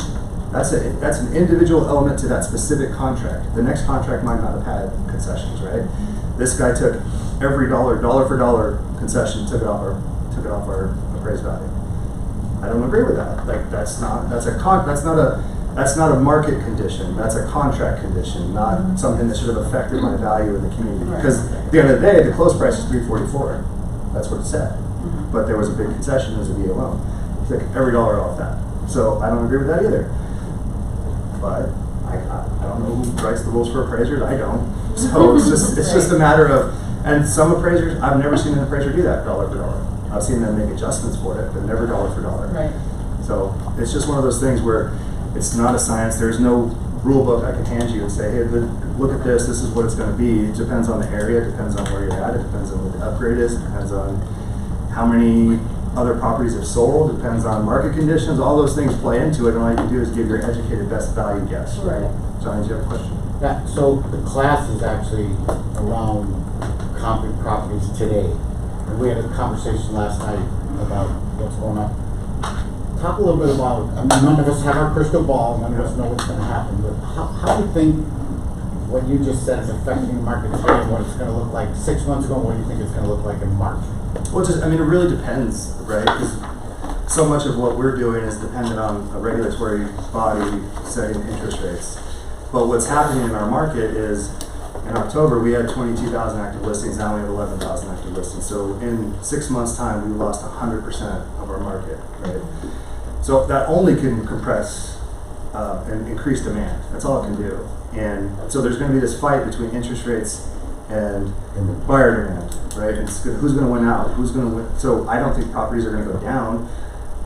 That's an individual element to that specific contract. The next contract might not have had concessions, right? This guy took every dollar for dollar concession, took it off our appraised value. I don't agree with that. Like that's not a market condition. That's a contract condition, not something that should have affected my value in the community. Because at the end of the day, the close price is $344. That's what it said. But there was a big concession as a VA loan. He took every dollar off that. So I don't agree with that either. But I don't know who writes the rules for appraisers. I don't. So it's just a matter of, and some appraisers, I've never seen an appraiser do that dollar for dollar. I've seen them make adjustments for it, but never dollar for dollar. Right. So it's just one of those things where it's not a science. There's no rule book I can hand you and say, hey, look at this. This is what it's going to be. It depends on the area. It depends on where you're at. It depends on what the upgrade is. It depends on how many other properties have sold. It depends on market conditions. All those things play into it, and all you can do is give your educated best value guess, right? Johnny, do you have a question? Yeah, so the class is actually around comping properties today. And we had a conversation last night about what's going on. Talk a little bit about, I mean, none of us have our crystal ball, none of us know what's going to happen, but how do you think what you just said is affecting the market today and what it's going to look like 6 months ago and what do you think it's going to look like in March? Well, it really depends, right? Because so much of what we're doing is dependent on a regulatory body setting interest rates. But what's happening in our market is in October we had 22,000 active listings, now we have 11,000 active listings. So in 6 months' time we lost 100% of our market, right? So that only can compress and increase demand. That's all it can do. And so there's going to be this fight between interest rates and buyer demand, right? And who's going to win out? Who's going to win? So I don't think properties are going to go down.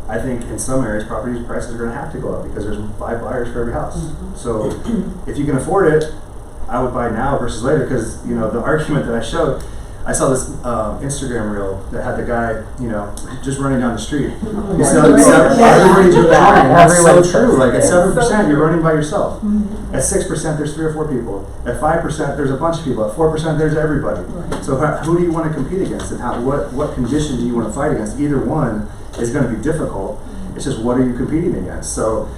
I think in some areas property prices are going to have to go up because there's 5 buyers for every house. So if you can afford it, I would buy now versus later because, you know, the argument that I showed, I saw this Instagram reel that had the guy, you know, just running down the street. He's selling everybody do that. It's so true. Like at 7%, you're running by yourself. At 6%, there's 3 or 4 people. At 5%, there's a bunch of people. At 4%, there's everybody. So who do you want to compete against, and what condition do you want to fight against? Either one is going to be difficult. It's just what are you competing against? So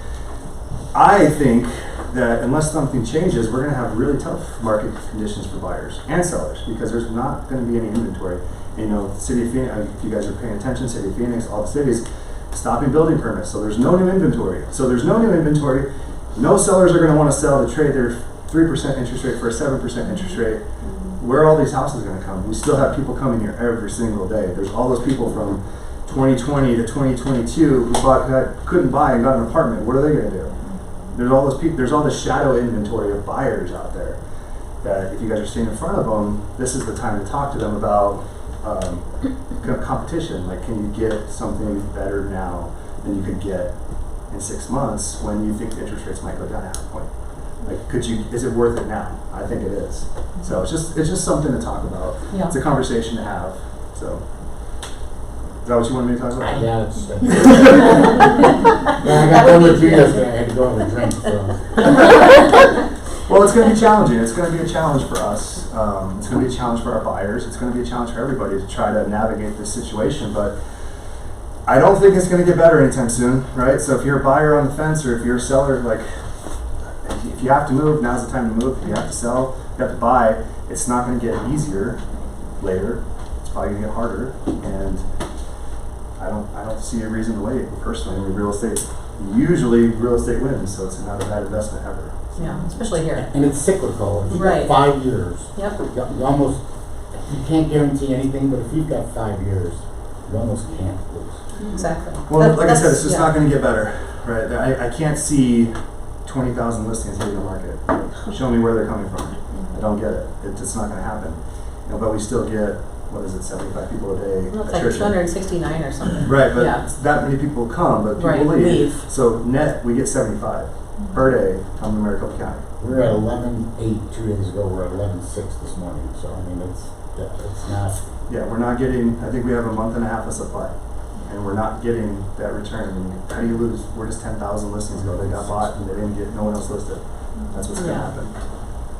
I think that unless something changes, we're going to have really tough market conditions for buyers and sellers because there's not going to be any inventory. You know, City of Phoenix, if you guys are paying attention, City of Phoenix, all the cities, stopping building permits. So there's no new inventory. No sellers are going to want to sell to trade their 3% interest rate for a 7% interest rate. Where are all these houses going to come? We still have people coming here every single day. There's all those people from 2020 to 2022 who couldn't buy and got an apartment. What are they going to do? There's all those people. There's all this shadow inventory of buyers out there. That if you guys are staying in front of them, this is the time to talk to them about competition. Like, can you get something better now than you could get in 6 months when you think the interest rates might go down at a point? Like, is it worth it now? I think it is. So it's just something to talk about. Yeah. It's a conversation to have. So. Is that what you wanted me to talk about? Yeah, it's yeah, I got done with you yesterday. I had to go have a drink. So. Well, it's going to be challenging. It's going to be a challenge for us. It's going to be a challenge for our buyers. It's going to be a challenge for everybody to try to navigate this situation. But I don't think it's going to get better anytime soon, right? So if you're a buyer on the fence or if you're a seller, like, if you have to move, now's the time to move. If you have to sell, you have to buy. It's not going to get easier later. It's probably going to get harder. And I don't see a reason to wait. Personally, I mean, usually real estate wins, so it's not a bad investment ever. Yeah, especially here. And it's cyclical. If you've Right. got 5 years, Yep. you can't guarantee anything, but if you've got 5 years, you almost can't lose. Exactly. Well, like I said, it's just not going to get better, right? I can't see 20,000 listings hitting the market. Show me where they're coming from. I don't get it. It's not going to happen. You know, but we still get, what is it, 75 people a day Well, it's like attrition. 269 or something. Right, but Yeah. that many people come, but people Right, leave. So net, we get 75 per day come to Maricopa County. We were at 11.8 2 days ago. We're at 11.6 this morning. So I mean, it's not. Yeah, we're not getting, I think we have a month and a half of supply. And we're not getting that return. I mean, how do you lose? Where does 10,000 listings go? They got bought and they didn't get, no one else listed. That's what's going to happen.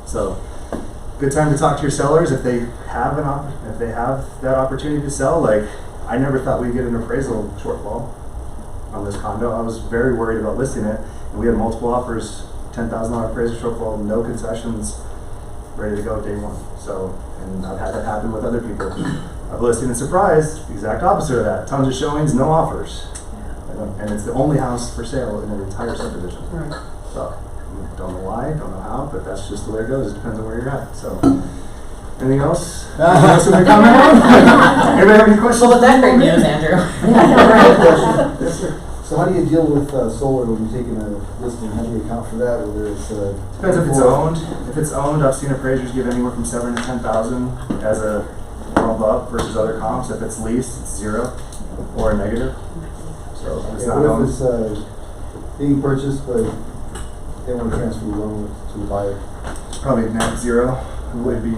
So good time to talk to your sellers if they have that opportunity to sell. Like, I never thought we'd get an appraisal shortfall on this condo. I was very worried about listing it, and we had multiple offers, $10,000 appraisal shortfall, no concessions, ready to go day one. So, and I've had that happen with other people. I've listed and surprised, the exact opposite of that. Tons of showings, no offers. And it's the only house for sale in an entire subdivision. Right. So, don't know why, don't know how, but that's just the way it goes. It depends on where you're at. So, anything else? Anything else in the comment? Anybody have any questions? Well, with that great news, Andrew. Yes, sir. So how do you deal with solar when you're taking a listing? How do you account for that? Whether it's depends if it's owned. If it's owned, I've seen appraisers give anywhere from 7,000 to 10,000 as a bump up versus other comps. If it's leased, it's 0 or a negative. So if it's not what owned, if it's being purchased, but they want to transfer the loan to the buyer? probably net 0 would be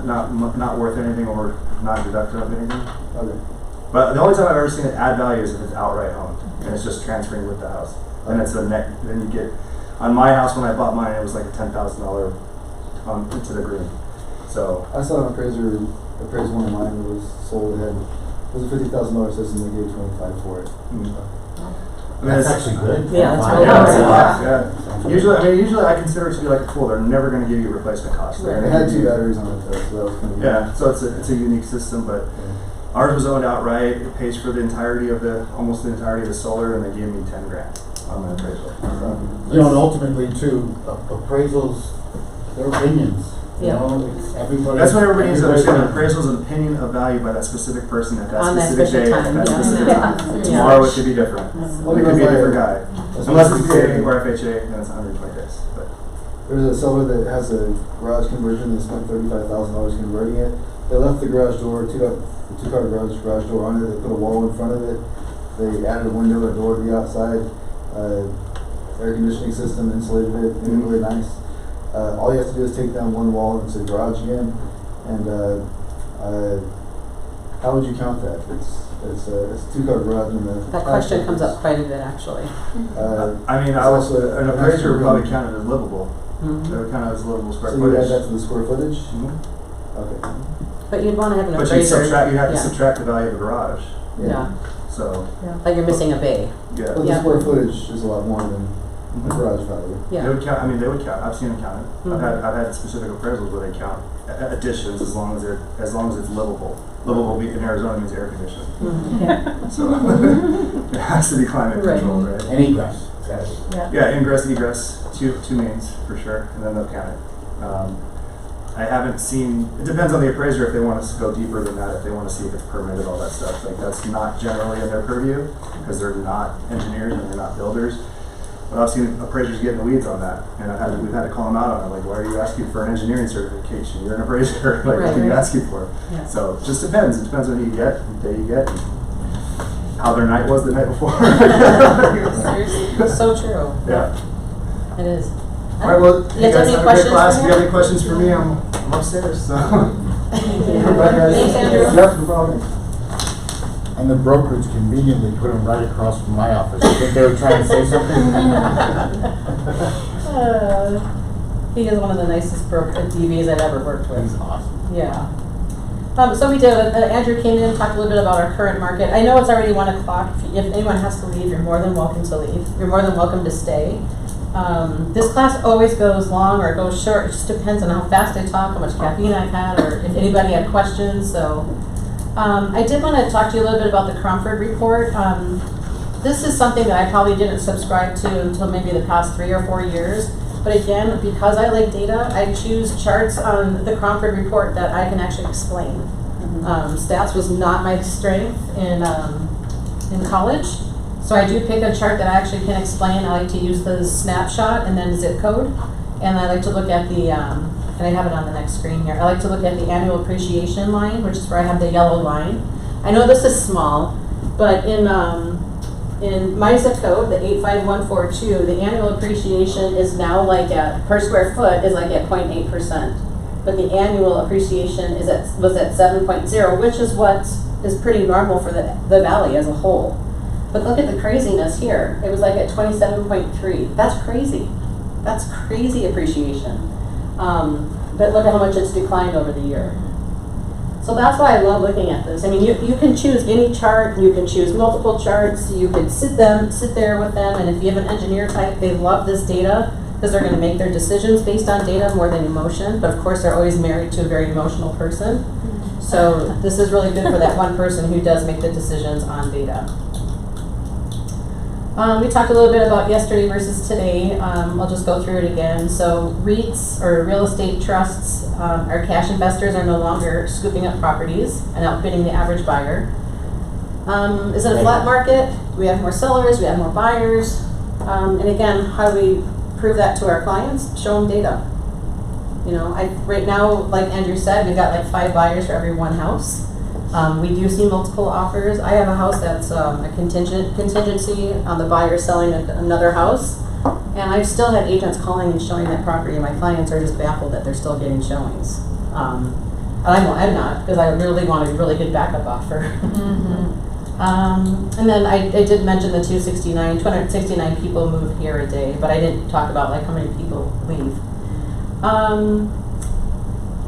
not worth anything or not deductive of anything. Okay. But the only time I've ever seen it add value is if it's outright owned and it's just transferring with the house. And it's a net. Then you get on my house when I bought mine, it was like a $10,000 into the green. So I saw an appraiser appraise one of mine that was sold. It was a $50,000 system. They gave $25,000 for it. I mean, That's actually good. Yeah, that's Wow. really Yeah, good. it's a lot, yeah. Usually I consider it to be like a pool. They're never going to give you replacement costs. They're It gonna had give 2 you- batteries on it though, so that was kind of Yeah, so it's a unique system, but ours was owned outright. It pays for the entirety of almost the entirety of the solar, and they gave me $10,000 on my appraisal. So, You know, and ultimately too, appraisals, they're opinions. You Yeah. know, it's everybody. that's what everybody needs to understand. everybody- Appraisal is an opinion of value by that specific person at that On that specific day, specific at time, that yeah. specific Yeah. time. Yeah. Tomorrow it could be different. Well, It could be a because different guy. that's Unless what it's I'm PA saying. or FHA, then it's 120 days. But There's a seller that has a garage conversion. They spent $35,000 converting it. They left the garage door, the 2-car garage door on it. They put a wall in front of it. They added a window, a door to the outside, air conditioning system, insulated it, made it really nice. All you have to do is take down one wall and it's a garage again. And how would you count that? It's a 2-car garage and That question comes up quite a bit, actually. I mean, it's I was also an an appraiser extra would probably room. count it as livable. Mhm. They would count it as livable square So you add footage. that to the square footage? Mhm. Okay. But you'd want to have an But appraiser. you'd have to yeah. subtract the value of the garage. Yeah. So Like you're missing a bay. yeah. But the Yeah. square footage is a lot more than the Mhm. garage value. They Yeah. would count. I mean, they would count. I've seen them count it. Mhm. I've had specific appraisals where they count additions as long as it's livable. Livable in Arizona means air conditioned. Mhm. Yeah. So it has to be climate Right. controlled, right? And egress. That's- Yeah, ingress, egress, two mains for sure, and then they'll count it. I haven't seen. It depends on the appraiser if they want us to go deeper than that. If they want to see if it's permitted, all that stuff. Like that's not generally in their purview because they're not engineers and they're not builders. But I've seen appraisers get in the weeds on that, and we've had to call them out on it. Like, why are you asking for an engineering certification? You're an appraiser. Like, what are you asking for? Yeah. So it just depends. It depends on who you get, the day you get, and how their night was the night before. Seriously, so true. Yeah. It is. All right. Well, You you guys guys have any have a great questions class. for If you have him? any questions for me, I'm upstairs. So. Thanks, Andrew. Yep, no problem. And the brokerage conveniently put them right across from my office. I think they were trying to say something. He is one of the nicest DVs I've ever worked with. That's awesome. Yeah. So we did. Andrew came in and talked a little bit about our current market. I know it's already 1 o'clock. If anyone has to leave, you're more than welcome to leave. You're more than welcome to stay. This class always goes long or goes short. It just depends on how fast I talk, how much caffeine I've had, or if anybody had questions. So I did want to talk to you a little bit about the Cromford report. This is something that I probably didn't subscribe to until maybe the past 3 or 4 years. But again, because I like data, I choose charts on the Cromford report that I can actually explain. Stats was not my strength in college. So I do pick a chart that I actually can explain. I like to use the snapshot and then zip code. And I like to look at the, and I have it on the next screen here. I like to look at the annual appreciation line, which is where I have the yellow line. I know this is small, but in my zip code, the 85142, the annual appreciation is now like per square foot is like at 0.8%. But the annual appreciation was at 7.0, which is what is pretty normal for the valley as a whole. But look at the craziness here. It was like at 27.3. That's crazy. That's crazy appreciation. but look at how much it's declined over the year. So that's why I love looking at this. I mean, you can choose any chart, you can choose multiple charts, you can sit there with them, and if you have an engineer type, they love this data because they're going to make their decisions based on data more than emotion. But of course, they're always married to a very emotional person. So this is really good for that one person who does make the decisions on data. We talked a little bit about yesterday versus today. I'll just go through it again. So REITs, or real estate trusts, our cash investors are no longer scooping up properties and outbidding the average buyer. Is it a flat market? We have more sellers, we have more buyers. And again, how do we prove that to our clients? Show them data. You know, right now, like Andrew said, we've got like 5 buyers for every 1 house. We do see multiple offers. I have a house that's a contingency on the buyer selling another house, and I've still had agents calling and showing that property, and my clients are just baffled that they're still getting showings. And I'm not, because I really want a really good backup offer. And then I did mention the 269 people move here a day, but I didn't talk about like how many people leave.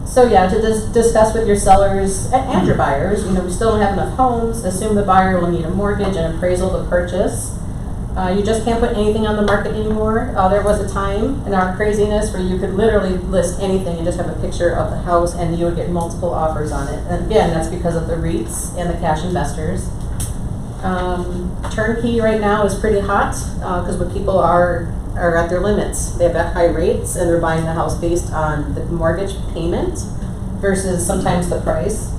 So yeah, to discuss with your sellers and your buyers, you know, we still don't have enough homes. Assume the buyer will need a mortgage and appraisal to purchase. You just can't put anything on the market anymore. There was a time in our craziness where you could literally list anything and just have a picture of the house and you would get multiple offers on it. And again, that's because of the REITs and the cash investors. Turnkey right now is pretty hot because when people are at their limits. They have high rates and they're buying the house based on the mortgage payment versus sometimes the price.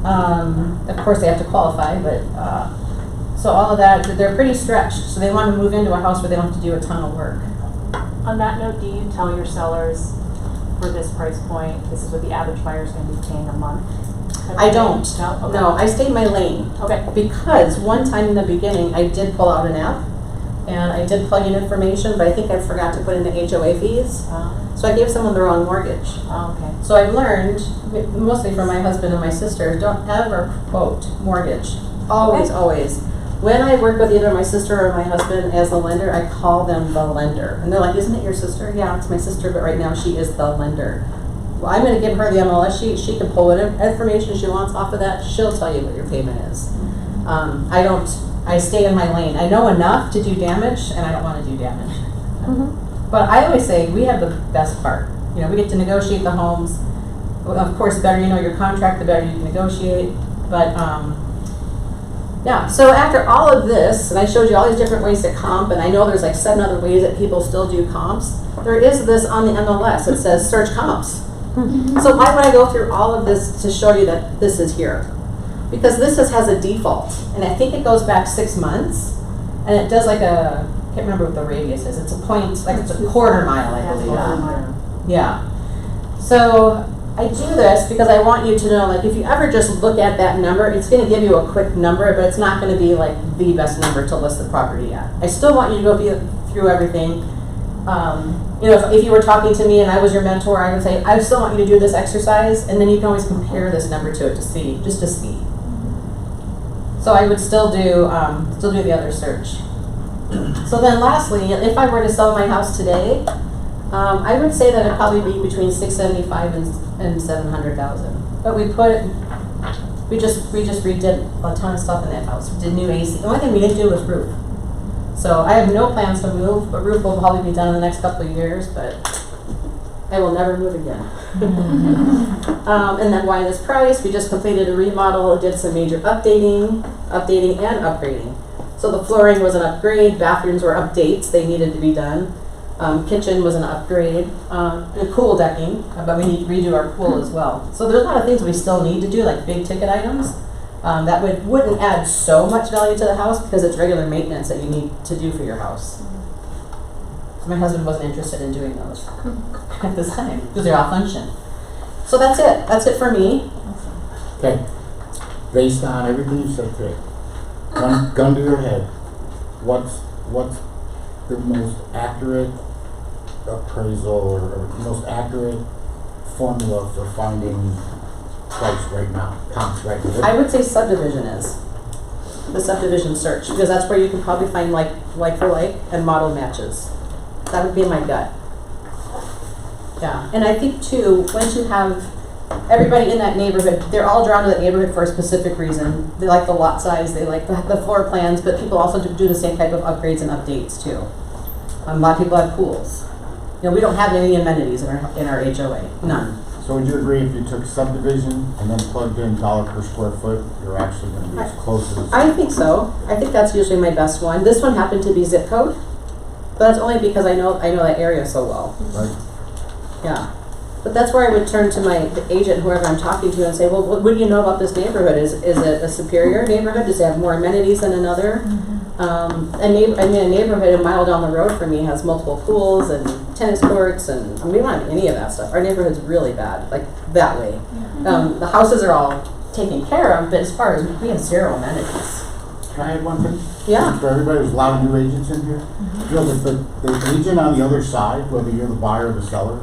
Of course they have to qualify, but so all of that, they're pretty stretched. So they want to move into a house where they don't have to do a ton of work. On that note, do you tell your sellers for this price point, this is what the average buyer is going to be paying a month? I don't. No? Okay. No, I stay in my lane. Okay. Because one time in the beginning, I did pull out an app and I did plug in information, but I think I forgot to put in the HOA fees. So I gave someone the wrong mortgage. Okay. So I've learned, mostly from my husband and my sister, don't ever quote mortgage. Always, always. When I work with either my sister or my husband as the lender, I call them the lender. And they're like, isn't it your sister? Yeah, it's my sister, but right now she is the lender. Well, I'm going to give her the MLS sheet. She can pull whatever information she wants off of that. She'll tell you what your payment is. I stay in my lane. I know enough to do damage, and I don't want to do damage. But I always say we have the best part. You know, we get to negotiate the homes. Of course, the better you know your contract, the better you can negotiate. But yeah, so after all of this, and I showed you all these different ways to comp, and I know there's like 7 other ways that people still do comps. There is this on the MLS. It says search comps. So why would I go through all of this to show you that this is here? Because this has a default, and I think it goes back 6 months, and it does like a, I can't remember what the radius is. It's a point, like it's a quarter mile, I believe. Yeah. So I do this because I want you to know, like, if you ever just look at that number, it's going to give you a quick number, but it's not going to be like the best number to list the property at. I still want you to go through everything. You know, if you were talking to me and I was your mentor, I would say, I still want you to do this exercise, and then you can always compare this number to it to see, just to see. So I would still do the other search. So then lastly, if I were to sell my house today, I would say that it'd probably be between $675,000 and $700,000. But we just redid a ton of stuff in that house. We did new AC. The only thing we didn't do was roof. So I have no plans to move, but roof will probably be done in the next couple of years, but I will never move again. And then why this price? We just completed a remodel, did some major updating and upgrading. So the flooring was an upgrade, bathrooms were updates, they needed to be done. Kitchen was an upgrade, and pool decking, but we need to redo our pool as well. So there's a lot of things we still need to do, like big ticket items, that wouldn't add so much value to the house because it's regular maintenance that you need to do for your house. So my husband wasn't interested in doing those at this time because they all function. So that's it. That's it for me. Okay. Based on everything you said today, gun to your head, what's the most accurate appraisal or most accurate formula for finding price right now, comps right now? I would say subdivision is the subdivision search, because that's where you can probably find like for like and model matches. That would be my gut. Yeah, and I think too, once you have everybody in that neighborhood, they're all drawn to that neighborhood for a specific reason. They like the lot size, they like the floor plans, but people also do the same type of upgrades and updates too. A lot of people have pools. You know, we don't have any amenities in our HOA, none. So would you agree if you took subdivision and then plugged in dollar per square foot, you're actually gonna be as close as? I think so. I think that's usually my best one. This one happened to be zip code, but that's only because I know that area so well. Right. Yeah. But that's where I would turn to the agent, whoever I'm talking to, and say, well, what do you know about this neighborhood? Is it a superior neighborhood? Does it have more amenities than another? A neighborhood a mile down the road from me has multiple pools and tennis courts, and we don't have any of that stuff. Our neighborhood's really bad, like that way. The houses are all taken care of, but as far as we have zero amenities. Can I add one thing? Yeah. For everybody, there's a lot of new agents in here. You know, the agent on the other side, whether you're the buyer or the seller,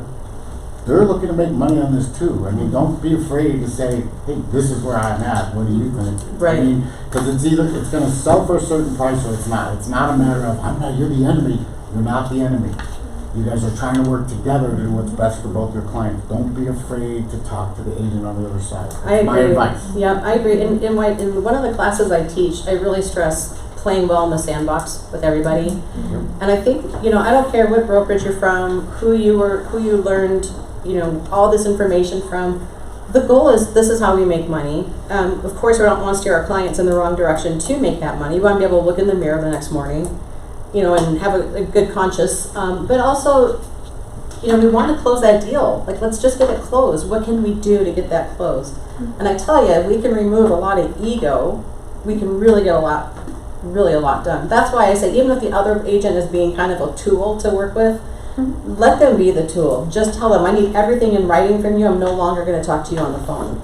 they're looking to make money on this too. I mean, don't be afraid to say, hey, this is where I'm at, what do you think? Right. I mean, because it's gonna sell for a certain price or it's not. It's not a matter of, you're the enemy. You're not the enemy. You guys are trying to work together to do what's best for both your clients. Don't be afraid to talk to the agent on the other side. That's I agree. my advice. Yeah, I agree. In one of the classes I teach, I really stress playing well in the sandbox with everybody. And I think, I don't care what brokerage you're from, who you learned, all this information from. The goal is, this is how we make money. Of course, we don't want to steer our clients in the wrong direction to make that money. We want to be able to look in the mirror the next morning, and have a good conscience. But also, we want to close that deal. Like, let's just get it closed. What can we do to get that closed? And I tell you, if we can remove a lot of ego, we can really get a lot done. That's why I say, even if the other agent is being kind of a tool to work with, let them be the tool. Just tell them, I need everything in writing from you. I'm no longer going to talk to you on the phone.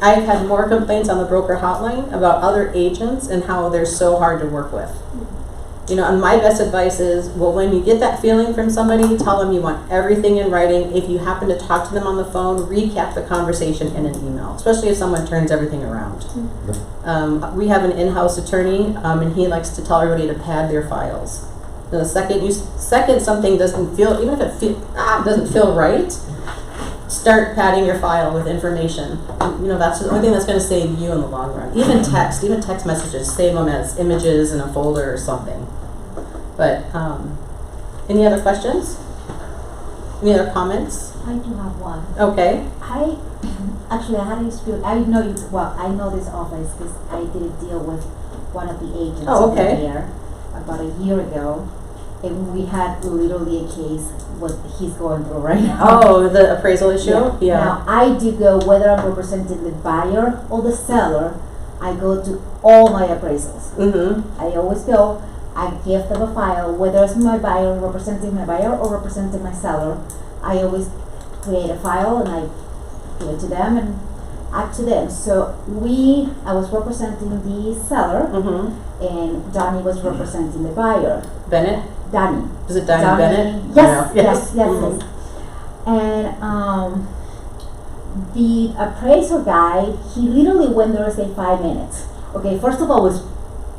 I've had more complaints on the broker hotline about other agents and how they're so hard to work with. And my best advice is, well, when you get that feeling from somebody, tell them you want everything in writing. If you happen to talk to them on the phone, recap the conversation in an email, especially if someone turns everything around. We have an in-house attorney, and he likes to tell everybody to pad their files. The second something doesn't feel, even if it doesn't feel right, start padding your file with information. That's the only thing that's going to save you in the long run. Even text messages, save them as images in a folder or something. But any other questions? Any other comments? I do have one. Okay. I had a dispute. I know this office because I did a deal with one of the agents over there about a year ago. And we had literally a case what he's going through right now. Oh, the appraisal issue? Yeah. Now, I do go, whether I'm representing the buyer or the seller, I go to all my appraisals. I always go, I give them a file, whether it's my buyer, representing my buyer or representing my seller. I always create a file and I give it to them and add to them. So I was representing the seller and Donnie was representing the buyer. Bennett? Donnie. Is it Donnie Bennett? Yes, yes. And the appraisal guy, he literally went there and said 5 minutes. Okay, first of all,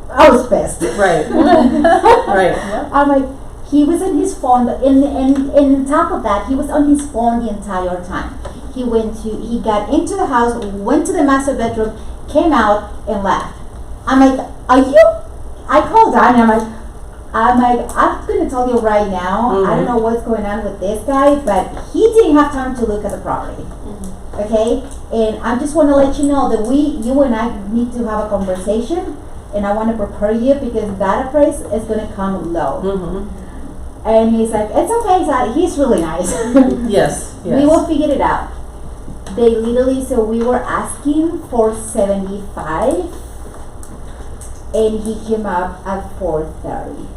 I was pissed. Right. Right. I'm like, he was in his phone, but and on top of that, he was on his phone the entire time. He got into the house, went to the master bedroom, came out and left. I'm like, I called Donnie, I'm gonna tell you right now, I don't know what's going on with this guy, but he didn't have time to look at the property. Okay? And I just wanna let you know that you and I need to have a conversation, and I wanna prepare you because that price is gonna come low. And he's like, it's okay, he's really nice. Yes. We will figure it out. They literally, so we were asking for 75, and he came up at 430.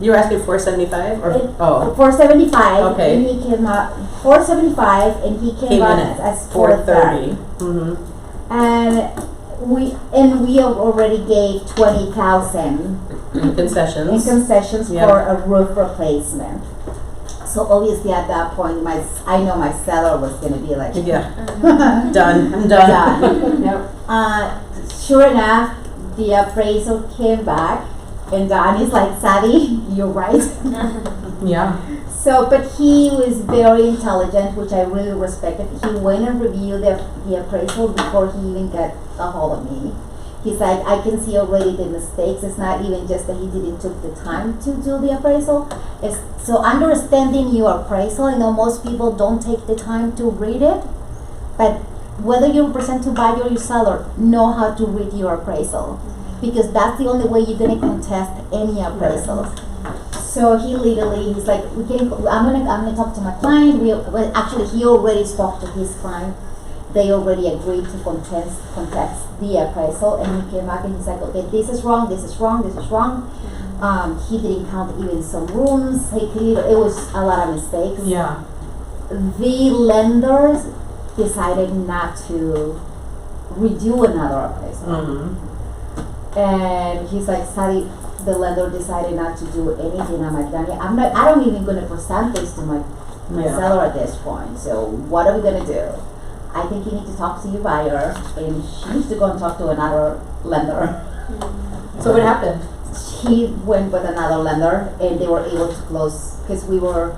You were asking 475 or 475. Okay. And he came up 475, and he came up as 430. And we already gave 20,000 in concessions for a roof replacement. So obviously at that point, I know my seller was gonna be like, done. I'm done. Yep. Sure enough, the appraisal came back, and Donnie's like, Sadie, you're right. Yeah. So, but he was very intelligent, which I really respected. He went and reviewed the appraisal before he even got a hold of me. He's like, I can see already the mistakes. It's not even just that he didn't took the time to do the appraisal. It's so understanding your appraisal. I know most people don't take the time to read it, but whether you represent to buyer or your seller, know how to read your appraisal, because that's the only way you're gonna contest any appraisal. So he literally, he's like, I'm gonna talk to my client. Well, actually, he already spoke to his client. They already agreed to contest the appraisal, and he came back and he's like, okay, this is wrong, this is wrong, this is wrong. He didn't count even some rooms. It was a lot of mistakes. Yeah. The lenders decided not to redo another appraisal. Mm-hmm. And he's like, Sally, the lender decided not to do anything. I'm like, Daniel, I don't even gonna present this to my seller at this point. So what are we gonna do? I think you need to talk to your buyer, and she needs to go and talk to another lender. So what happened? He went with another lender, and they were able to close, because we were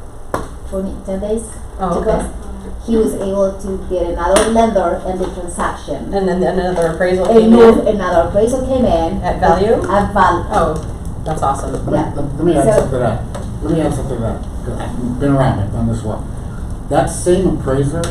10 days Oh, to okay. close. He was able to get another lender and the transaction. And then another appraisal And came move, in another appraisal came in. at value? At value. Oh, that's awesome. Yeah. Let me add So- something to that. Let me add something to that. 'Cause I've been around, I've done this well. That same appraiser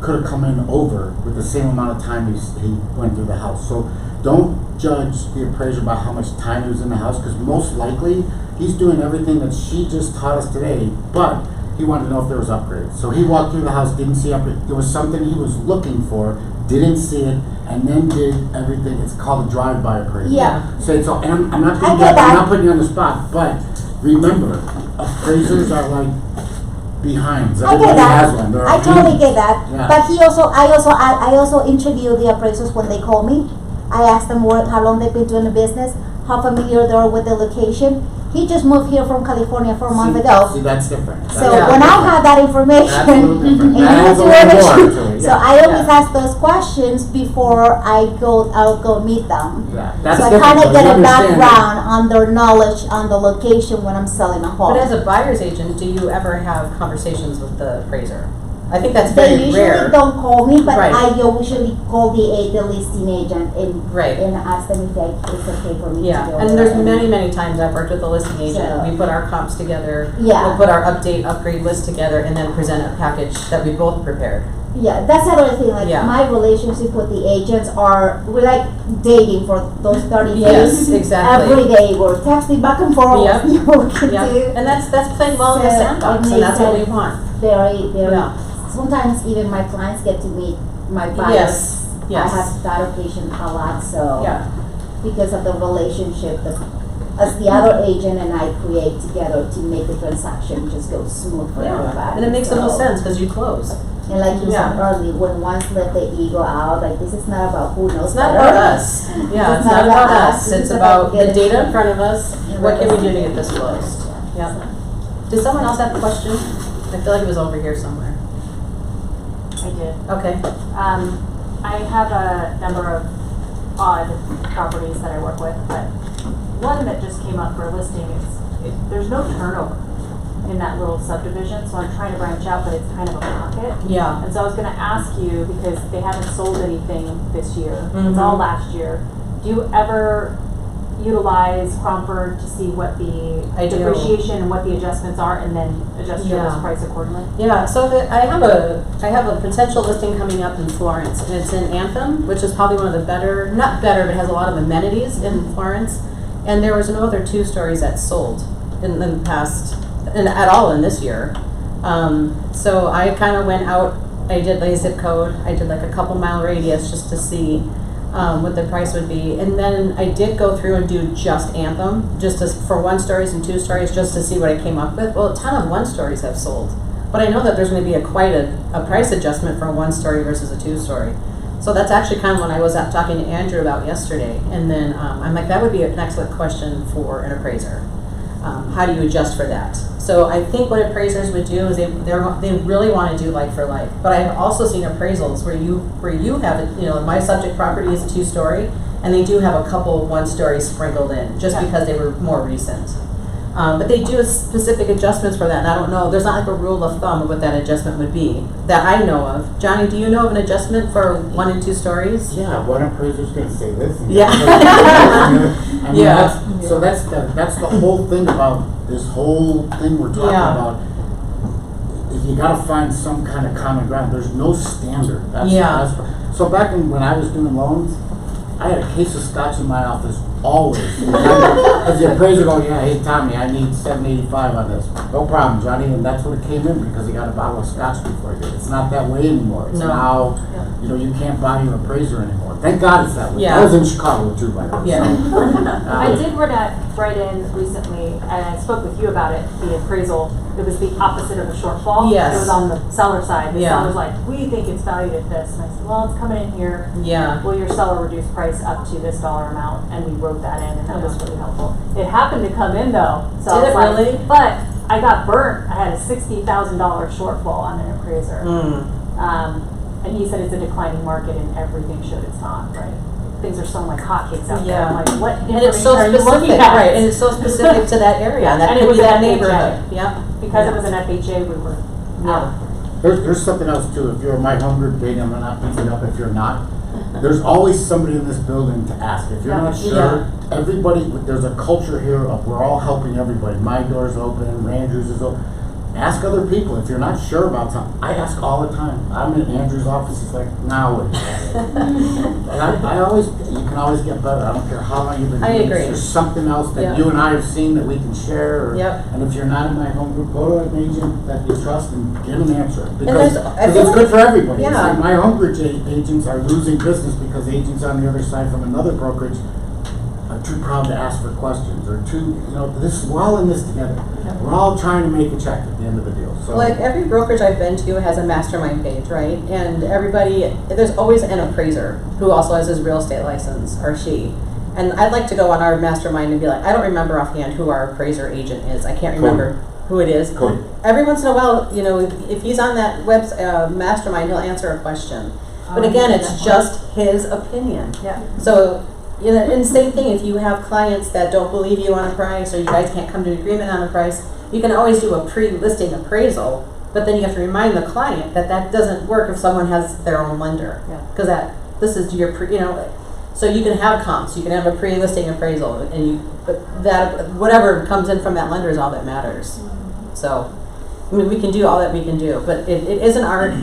could have come in over with the same amount of time he went through the house. So don't judge the appraiser by how much time he was in the house, because most likely he's doing everything that she just taught us today, but he wanted to know if there was upgrades. So he walked through the house, didn't see upgrade. There was something he was looking for, didn't see it, and then did everything. It's called a drive-by appraisal. Yeah. So and I'm not I putting get I'm that. not putting you on the spot, but remember, appraisers are like behinds. I get Everybody that. has one. They're I totally behinds. get that. Yeah. But I also interview the appraisers when they call me. I ask them how long they've been doing the business, how familiar they are with the location. He just moved here from California 4 months ago. See, that's different. So That's when I different. have that information, That's a little different. and you That have adds to a little make more sure- to it, so yeah. I always Yeah. ask those questions before I'll go meet them. Yeah, that's So I different. kind So of get you a understand background on their knowledge on the location when I'm selling a home. But as a buyer's agent, do you ever have conversations with the appraiser? I think that's They very usually rare. don't call me, but Right. I usually call the listing agent Right. and ask them if it's okay for me Yeah, to go. and there's many times I've worked with a listing agent. So- We put our comps together. Yeah. We'll put our upgrade list together, and then present a package that we both prepared. Yeah, that's another thing. Like Yeah. my relationship with the agents we're like dating for those 30 Yes, days. exactly. Every day we're texting back and forth. Yep. You know, we can Yeah, do and that's playing well in the So, sandbox, it and that's what we makes want. very. Yeah. Sometimes even my clients get to meet my buyers. Yes, yes. I have that occasion a lot. So Yeah, because of the relationship that as the other agent and I create together to make the transaction just go smooth for yeah, everybody. and it makes the most So- sense because you close. And like you Yeah. said earlier, when once let the ego out, like this is not about who knows It's not better. about us. Yeah, it's not about us. It's about the data in front of us. What can we do to get this closed? Yeah. Did someone else have a question? I feel like it was over here somewhere. I did. Okay. I have a number of odd properties that I work with, but one that just came up for listing there's no turnover in that little subdivision, so I'm trying to branch out, but it's kind of a pocket. Yeah. And so I was gonna ask you, because they haven't sold anything this year, Mhm. it's all last year. Do you ever utilize Cromford to see what the I do. depreciation and what the adjustments are, and then adjust your list Yeah. price accordingly? Yeah, so I have a potential listing coming up in Florence, and it's in Anthem, which is probably one of the better, not better, but has a lot of amenities in Florence. And there was no other 2 stories that sold in the past, and at all in this year. So I kind of went out, I did like zip code, I did like a couple mile radius just to see what the price would be. And then I did go through and do just Anthem, just for 1 stories and 2 stories, just to see what I came up with. Well, a ton of 1 stories have sold. But I know that there's going to be quite a price adjustment for a 1 story versus a 2 story. So that's actually kind of what I was talking to Andrew about yesterday. And then I'm like, that would be an excellent question for an appraiser. How do you adjust for that? So I think what appraisers would do is they really want to do like for like. But I've also seen appraisals where you have my subject property is a 2 story, and they do have a couple 1 stories sprinkled in just because they were more recent. But they do specific adjustments for that, and I don't know, there's not like a rule of thumb of what that adjustment would be, that I know of. Johnny, do you know of an adjustment for 1 and 2 stories? Yeah, one appraiser's gonna say this. And Yeah. I mean, Yeah. that's the whole thing about this whole thing we're talking Yeah. about. Is you gotta find some kind of common ground. There's no standard. Yeah. So back when I was doing loans, I had a case of scotch in my office always. As the appraiser go, yeah, hey Tommy, I need $785 on this. No problem, Johnny, and that's what it came in because he got a bottle of scotch before he did. It's not that way anymore. It's No. now, you know, you can't buy an appraiser anymore. Thank God it's that way. Yeah. I was in Chicago too, by the way. Yeah. I did write in recently, and I spoke with you about it, the appraisal. It was the opposite of a shortfall. Yes. It was on the seller side. The Yeah. seller's like, we think it's valued at this. And I said, well, it's coming in here. Yeah. Will your seller reduce price up to this dollar amount? And we wrote that in, and that was really helpful. It happened to come in though. So I Did was it like, really? But I got burnt. I had a $60,000 shortfall on an appraiser. And he said it's a declining market and everything showed it's not, right? Things are selling like hotcakes out there. Yeah. I'm like, what And information it's so are you looking specific, at? right, and it's so specific to that area, and that And it could was be that an neighborhood. FHA. Yep. Because Yeah. it was an FHA, we were out. There's something else too. If you're a My Home Group dating, I'm not picking it up if you're not. There's always somebody in this building to ask. If you're not sure, everybody, there's a culture here of we're all helping everybody. My door's open, Andrew's is open. Ask other people if you're not sure about something. I ask all the time. I'm in Andrew's office. He's like, "Now what?" And I always, you can always get better. I don't care how long you've been I doing agree. this. There's something else that Yeah. you and I have seen that we can share. Or, Yep. And if you're not in My Home Group, go to an agent that you trust and get an answer. there's- Because I feel it's good like- for everybody. It's yeah. like My Home Group agents are losing business because agents on the other side from another brokerage are too proud to ask for questions or too, we're all in this together. We're all trying to make a check at the end of the deal. So Like every brokerage I've been to has a mastermind page, right? And everybody, there's always an appraiser who also has his real estate license, or she. And I'd like to go on our mastermind and be like, I don't remember offhand who our appraiser agent is. I can't remember who it is. Kooi. Every once in a while, if he's on that mastermind, he'll answer a question. But again, it's just his opinion. Yeah. So, and the same thing, if you have clients that don't believe you on a price, or you guys can't come to an agreement on a price, you can always do a pre-listing appraisal, but then you have to remind the client that that doesn't work if someone has their own lender. Yeah. Because this is your so you can have comps, you can have a pre-listing appraisal, and but that, whatever comes in from that lender is all that matters. So, I mean, we can do all that we can do, but it is an art.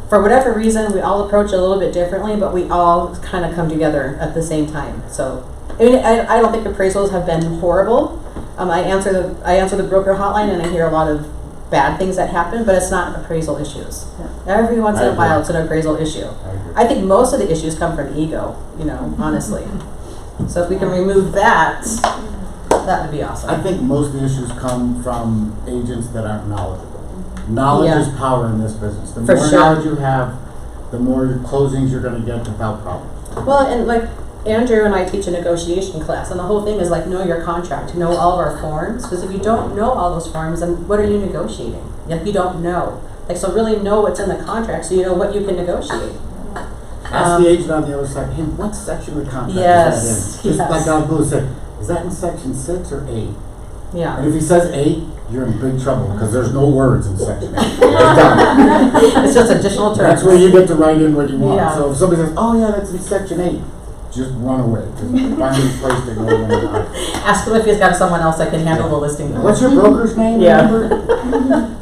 For whatever reason, we all approach it a little bit differently, but we all kind of come together at the same time. So, I mean, I don't think appraisals have been horrible. I answer the broker hotline, and I hear a lot of bad things that happen, but it's not appraisal issues. Every once in a while, it's an appraisal issue. I think most of the issues come from ego, honestly. So if we can remove that, that would be awesome. I think most of the issues come from agents that aren't knowledgeable. Knowledge is power in this business. The For more sure. knowledge you have, the more closings you're going to get without problems. Well, and like Andrew and I teach a negotiation class, and the whole thing is like know your contract, know all of our forms, because if you don't know all those forms, then what are you negotiating? If you don't know. So really know what's in the contract so you know what you can negotiate. Ask the agent on the other side, hey, what section of the contract Yes, is that in? Just yes. like Don Blue said, is that in section 6 or 8? Yeah. And if he says 8, you're in big trouble because there's no words in section 8. It's done. It's just additional terms. That's where you get to write in what you want. Yeah. So if somebody says, oh yeah, that's in section 8, just run away. Just find a place to go. Ask him if he's got someone else that can handle the listing. What's your broker's name? Yeah. Remember?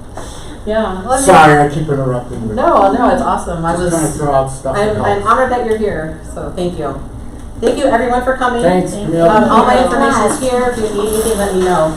Yeah. Well, Sorry, I keep interrupting. But No, it's awesome. just trying to throw out stuff. that I'm helps. honored that you're here, so thank you. Thank you everyone for coming. Thanks, Camille. All my information is here. If you need anything, let me know.